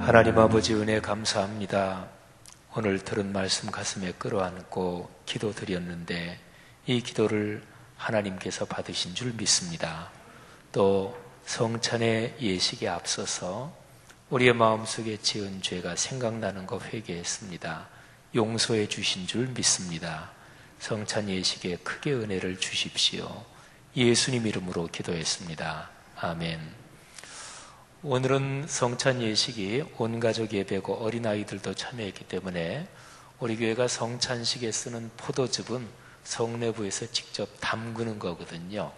하나님 아버지, 은혜 감사합니다. 오늘 들은 말씀 가슴에 끌어안고 기도 드렸는데 이 기도를 하나님께서 받으신 줄 믿습니다. 또 성찬의 예식에 앞서서 우리의 마음속에 지은 죄가 생각나는 것 회개했습니다. 용서해 주신 줄 믿습니다. 성찬 예식에 크게 은혜를 주십시오. 예수님 이름으로 기도했습니다. 아멘. 오늘은 성찬 예식이 온 가족 예배고 어린아이들도 참여했기 때문에 우리 교회가 성찬식에 쓰는 포도즙은 성내부에서 직접 담그는 거거든요.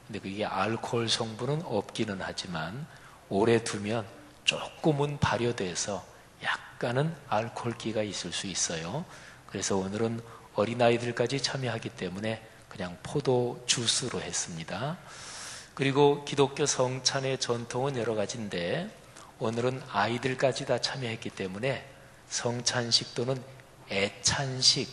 근데 그게 알코올 성분은 없기는 하지만 오래 두면 조금은 발효돼서 약간은 알코올기가 있을 수 있어요. 그래서 오늘은 어린아이들까지 참여하기 때문에 그냥 포도 주스로 했습니다. 그리고 기독교 성찬의 전통은 여러 가지인데 오늘은 아이들까지 다 참여했기 때문에 성찬식 또는 애찬식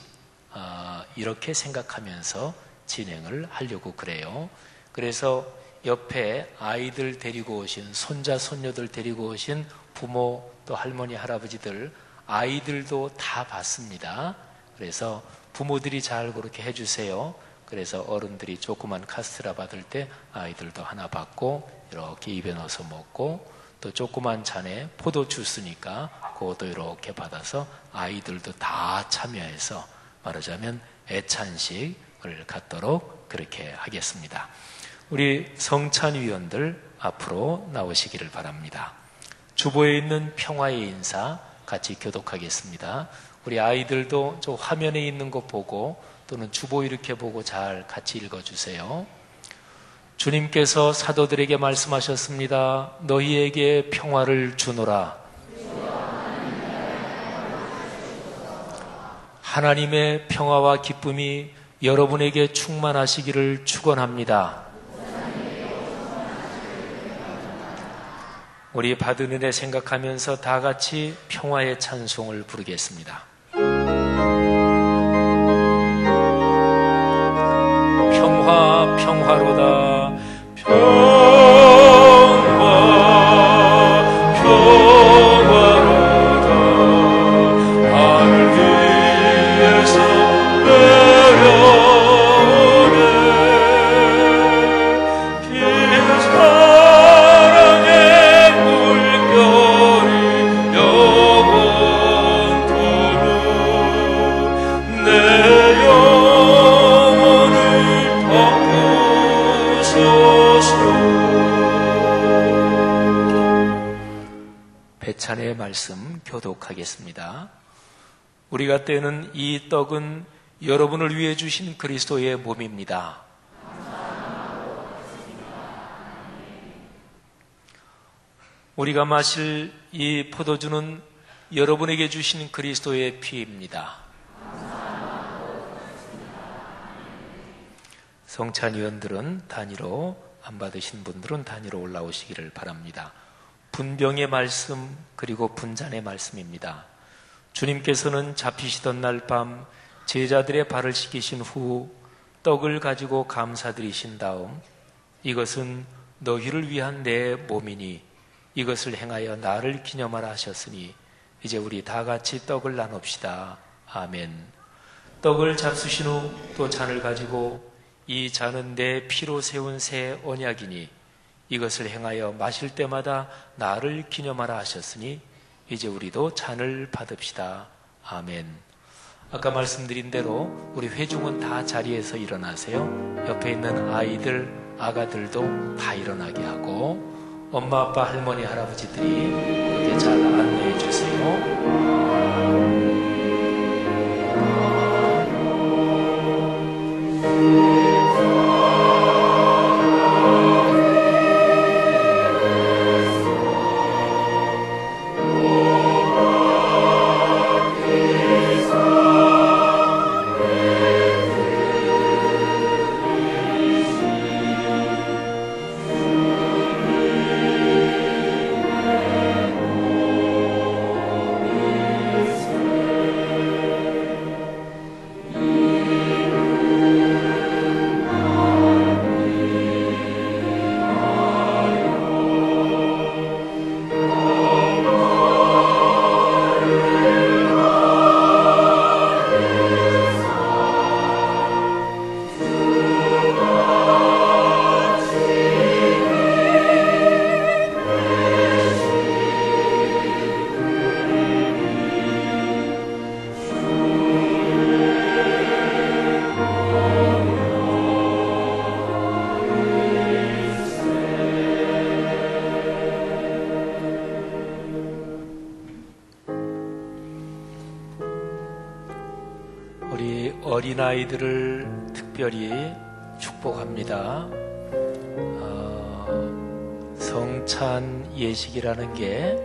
이렇게 생각하면서 진행을 하려고 그래요. 그래서 옆에 아이들 데리고 오신 손자 손녀들 데리고 오신 부모 또 할머니 할아버지들 아이들도 다 봤습니다. 그래서 부모들이 잘 그렇게 해주세요. 그래서 어른들이 조그만 카스테라 받을 때 아이들도 하나 받고 이렇게 입에 넣어서 먹고 또 조그만 잔에 포도 주스니까 그것도 이렇게 받아서 아이들도 다 참여해서 말하자면 애찬식을 갖도록 그렇게 하겠습니다. 우리 성찬위원들 앞으로 나오시기를 바랍니다. 주보에 있는 평화의 인사 같이 교독하겠습니다. 우리 아이들도 저 화면에 있는 거 보고 또는 주보 이렇게 보고 잘 같이 읽어주세요. 주님께서 사도들에게 말씀하셨습니다. 너희에게 평화를 주노라. 하나님의 평화와 기쁨이 여러분에게 충만하시기를 축원합니다. 우리 받은 은혜 생각하면서 다 같이 평화의 찬송을 부르겠습니다. 평화 평화로다 평화로다 하늘 위에서 내려오네 긴 사랑의 물결이 영원토록 내 배찬의 말씀 교독하겠습니다. 우리가 떼는 이 떡은 여러분을 위해 주신 그리스도의 몸입니다. 우리가 마실 이 포도주는 여러분에게 주신 그리스도의 피입니다. 성찬위원들은 단위로, 안 받으신 분들은 단위로 올라오시기를 바랍니다. 분병의 말씀 그리고 분잔의 말씀입니다. 주님께서는 잡히시던 날 밤 제자들의 발을 씻기신 후 떡을 가지고 감사드리신 다음 이것은 너희를 위한 내 몸이니 이것을 행하여 나를 기념하라 하셨으니 이제 우리 다 같이 떡을 나눕시다. 아멘. 떡을 잡수신 후 또 잔을 가지고 이 잔은 내 피로 세운 새 언약이니 이것을 행하여 마실 때마다 나를 기념하라 하셨으니 이제 우리도 잔을 받읍시다. 아멘. 아까 말씀드린 대로 우리 회중은 다 자리에서 일어나세요. 옆에 있는 아이들, 아가들도 다 일어나게 하고 엄마, 아빠, 할머니, 할아버지들이 그렇게 잘 안내해 주세요. 어린아이들을 특별히 축복합니다. 성찬 예식이라는 게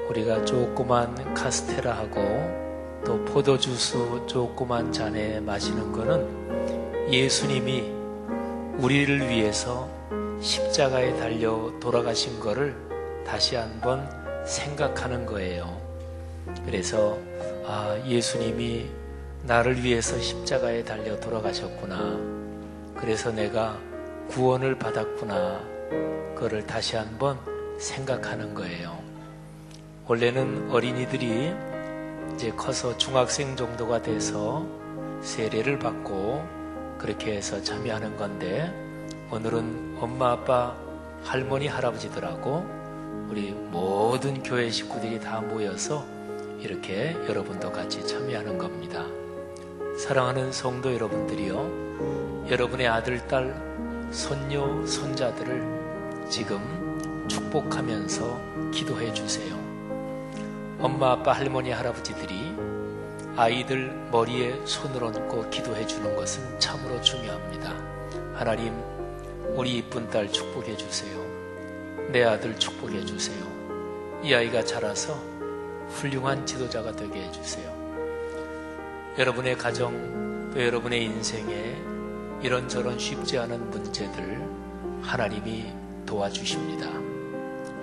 우리가 조그만 카스테라하고 또 포도주스 조그만 잔에 마시는 거는 예수님이 우리를 위해서 십자가에 달려 돌아가신 거를 다시 한번 생각하는 거예요. 그래서 예수님이 나를 위해서 십자가에 달려 돌아가셨구나. 그래서 내가 구원을 받았구나. 그거를 다시 한번 생각하는 거예요. 원래는 어린이들이 이제 커서 중학생 정도가 돼서 세례를 받고 그렇게 해서 참여하는 건데, 오늘은 엄마, 아빠, 할머니, 할아버지들하고 우리 모든 교회 식구들이 다 모여서 이렇게 여러분도 같이 참여하는 겁니다. 사랑하는 성도 여러분들이요, 여러분의 아들, 딸, 손녀, 손자들을 지금 축복하면서 기도해 주세요. 엄마, 아빠, 할머니, 할아버지들이 아이들 머리에 손을 얹고 기도해 주는 것은 참으로 중요합니다. 하나님, 우리 이쁜 딸 축복해 주세요. 내 아들 축복해 주세요. 이 아이가 자라서 훌륭한 지도자가 되게 해주세요. 여러분의 가정, 또 여러분의 인생에 이런저런 쉽지 않은 문제들 하나님이 도와주십니다.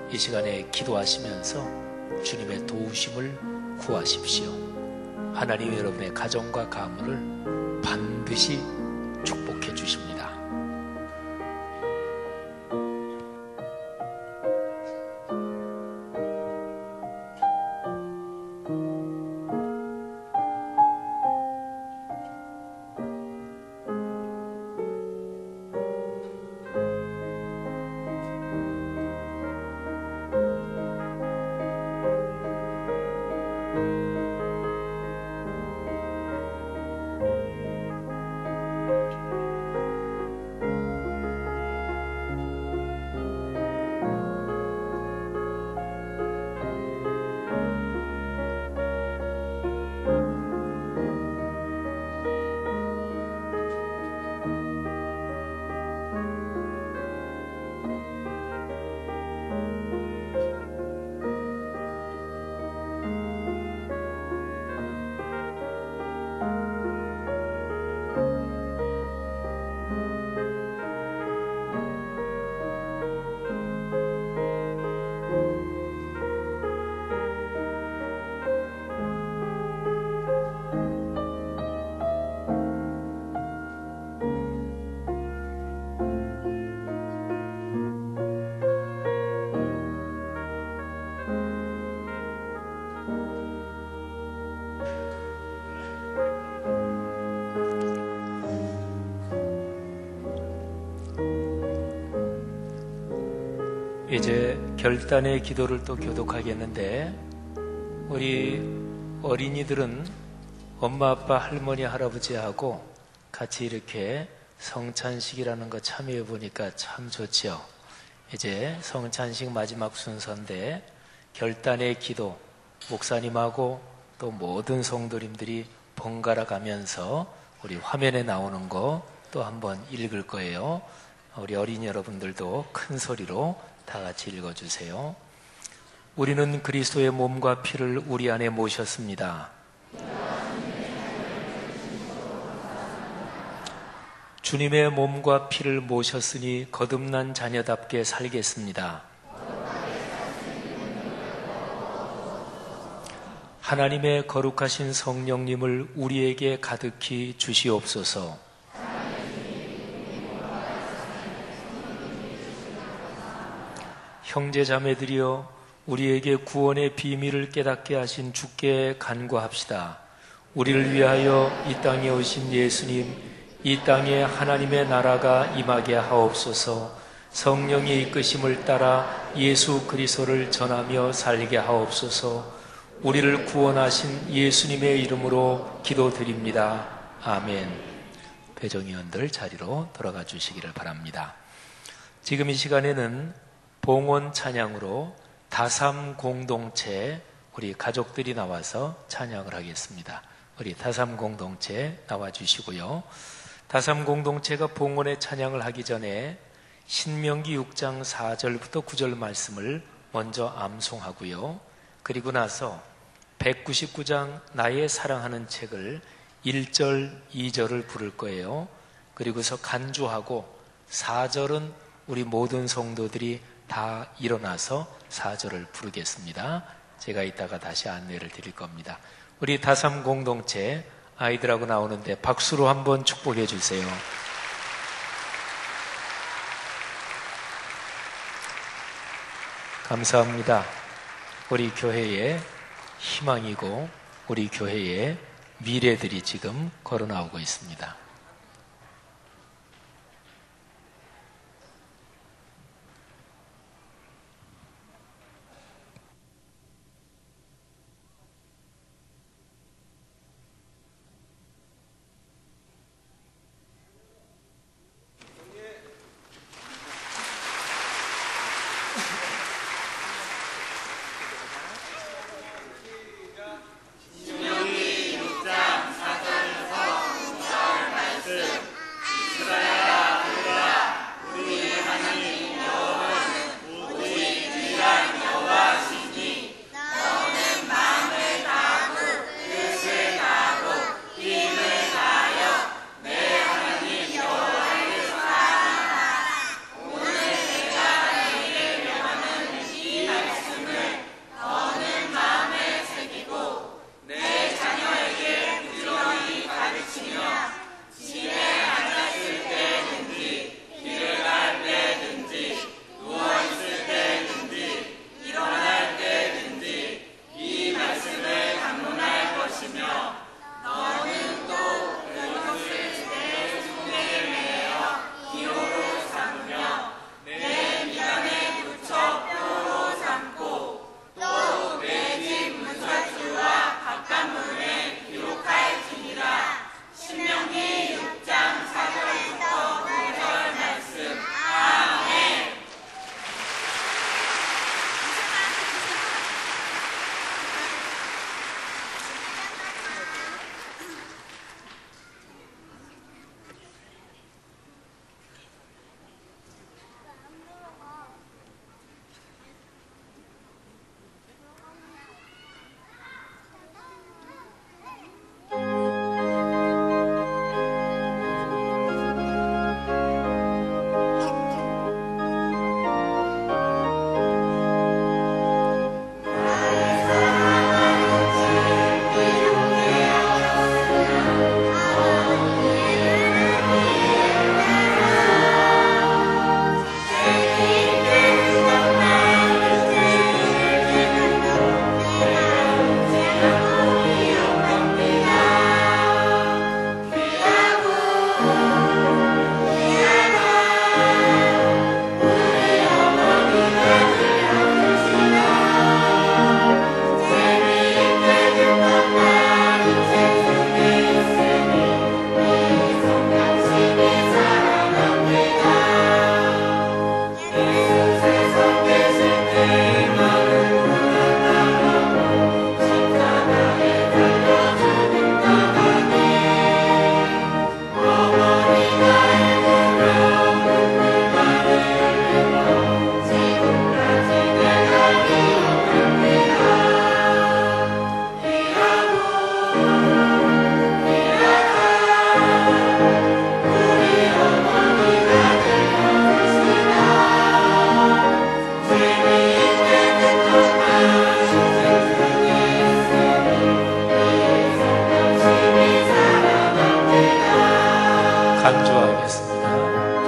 이 시간에 기도하시면서 주님의 도우심을 구하십시오. 하나님이 여러분의 가정과 가문을 반드시 축복해 주십니다. 이제 결단의 기도를 또 교독하겠는데, 우리 어린이들은 엄마, 아빠, 할머니, 할아버지하고 같이 이렇게 성찬식이라는 거 참여해 보니까 참 좋죠. 이제 성찬식 마지막 순서인데, 결단의 기도, 목사님하고 또 모든 성도님들이 번갈아 가면서 우리 화면에 나오는 거 또 한번 읽을 거예요. 우리 어린이 여러분들도 큰 소리로 다 같이 읽어주세요. 우리는 그리스도의 몸과 피를 우리 안에 모셨습니다. 주님의 몸과 피를 모셨으니 거듭난 자녀답게 살겠습니다. 하나님의 거룩하신 성령님을 우리에게 가득히 주시옵소서. 형제자매들이여, 우리에게 구원의 비밀을 깨닫게 하신 주께 간구합시다. 우리를 위하여 이 땅에 오신 예수님, 이 땅에 하나님의 나라가 임하게 하옵소서. 성령의 이끄심을 따라 예수 그리스도를 전하며 살게 하옵소서. 우리를 구원하신 예수님의 이름으로 기도드립니다. 아멘. 배정위원들 자리로 돌아가 주시기를 바랍니다. 지금 이 시간에는 봉헌 찬양으로 다삼 공동체 우리 가족들이 나와서 찬양을 하겠습니다. 우리 다삼 공동체 나와주시고요. 다삼 공동체가 봉헌의 찬양을 하기 전에 신명기 6장 4절부터 9절 말씀을 먼저 암송하고요. 그리고 나서 199장 나의 사랑하는 책을 1절, 2절을 부를 거예요. 그리고서 간주하고 4절은 우리 모든 성도들이 다 일어나서 4절을 부르겠습니다. 제가 이따가 다시 안내를 드릴 겁니다. 우리 다삼 공동체 아이들하고 나오는데 박수로 한번 축복해 주세요. 감사합니다. 우리 교회의 희망이고 우리 교회의 미래들이 지금 걸어 나오고 있습니다.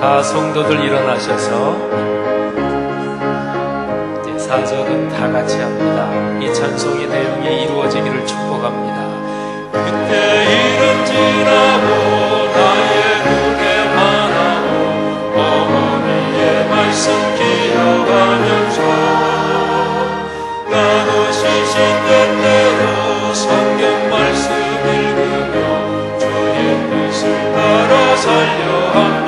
다 성도들 일어나셔서 이제 4절은 다 같이 합니다. 이 찬송의 내용이 이루어지기를 축복합니다. 그때 일은 지나고 나의 눈에 환하고 어머니의 말씀 기억하면서 나도 시신된 대로 성경 말씀 읽으며 주의 뜻을 따라 살려 합니다.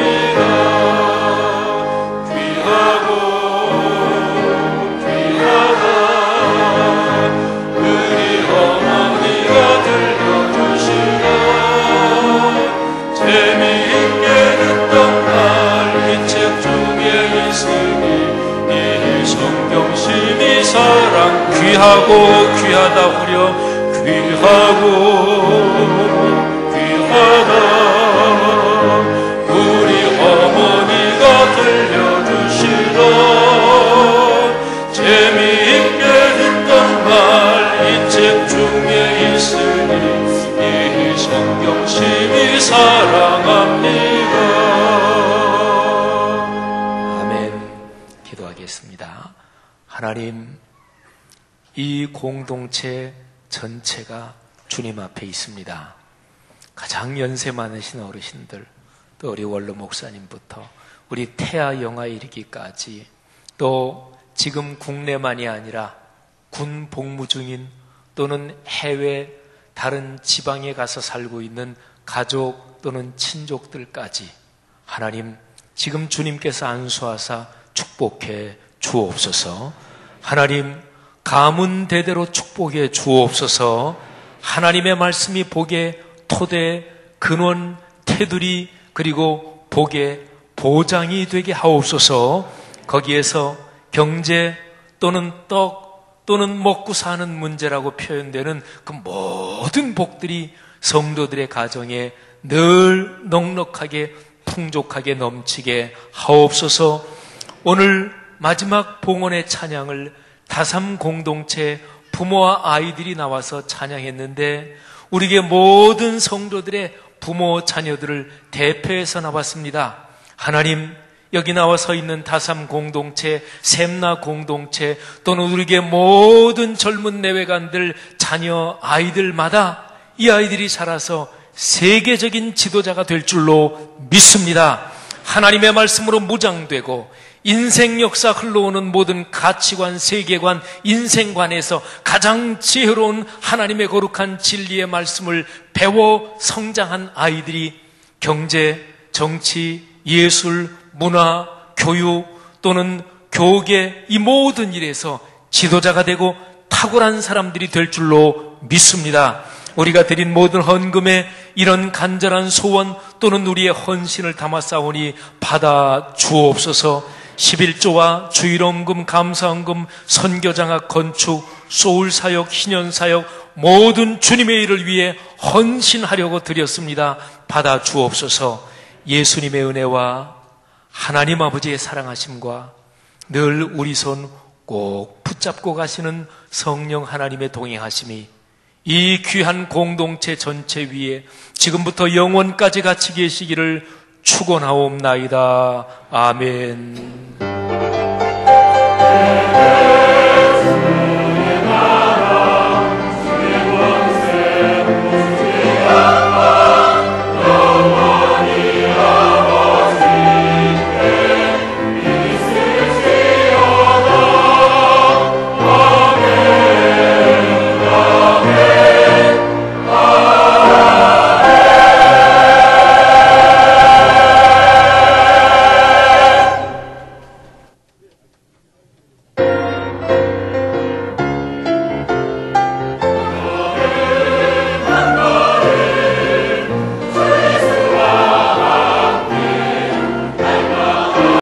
귀하다 우리 어머니가 들려주신 귀하고 귀하다 후려 귀하고 귀하다. 우리 어머니가 들려주시던 재미있게 듣던 말 이 책 중에 있으니 이 성경 심히 사랑합니다. 아멘. 기도하겠습니다. 하나님, 이 공동체 전체가 주님 앞에 있습니다. 가장 연세 많으신 어르신들, 또 우리 원로 목사님부터 우리 태아 영아 이르기까지, 또 지금 국내만이 아니라 군 복무 중인 또는 해외 다른 지방에 가서 살고 있는 가족 또는 친족들까지 하나님, 지금 주님께서 안수하사 축복해 주옵소서. 하나님, 가문 대대로 축복해 주옵소서. 하나님의 말씀이 복의 토대, 근원, 테두리, 그리고 복의 보장이 되게 하옵소서. 거기에서 경제 또는 떡 또는 먹고 사는 문제라고 표현되는 그 모든 복들이 성도들의 가정에 늘 넉넉하게 풍족하게 넘치게 하옵소서. 오늘 마지막 봉헌의 찬양을 다삼 공동체 부모와 아이들이 나와서 찬양했는데, 우리에게 모든 성도들의 부모 자녀들을 대표해서 나왔습니다. 하나님, 여기 나와 서 있는 다삼 공동체, 샘나 공동체, 또는 우리에게 모든 젊은 내외관들, 자녀, 아이들마다 이 아이들이 자라서 세계적인 지도자가 될 줄로 믿습니다. 하나님의 말씀으로 무장되고 인생 역사 흘러오는 모든 가치관, 세계관, 인생관에서 가장 지혜로운 하나님의 거룩한 진리의 말씀을 배워 성장한 아이들이 경제, 정치, 예술, 문화, 교육 또는 교계, 이 모든 일에서 지도자가 되고 탁월한 사람들이 될 줄로 믿습니다. 우리가 드린 모든 헌금에 이런 간절한 소원 또는 우리의 헌신을 담아 싸우니 받아 주옵소서. 11조와 주일헌금, 감사헌금, 선교장학, 건축, 소울사역, 희년사역, 모든 주님의 일을 위해 헌신하려고 드렸습니다. 받아 주옵소서. 예수님의 은혜와 하나님 아버지의 사랑하심과 늘 우리 손 꼭 붙잡고 가시는 성령 하나님의 동행하심이 이 귀한 공동체 전체 위에 지금부터 영원까지 같이 계시기를 축원하옵나이다. 아멘.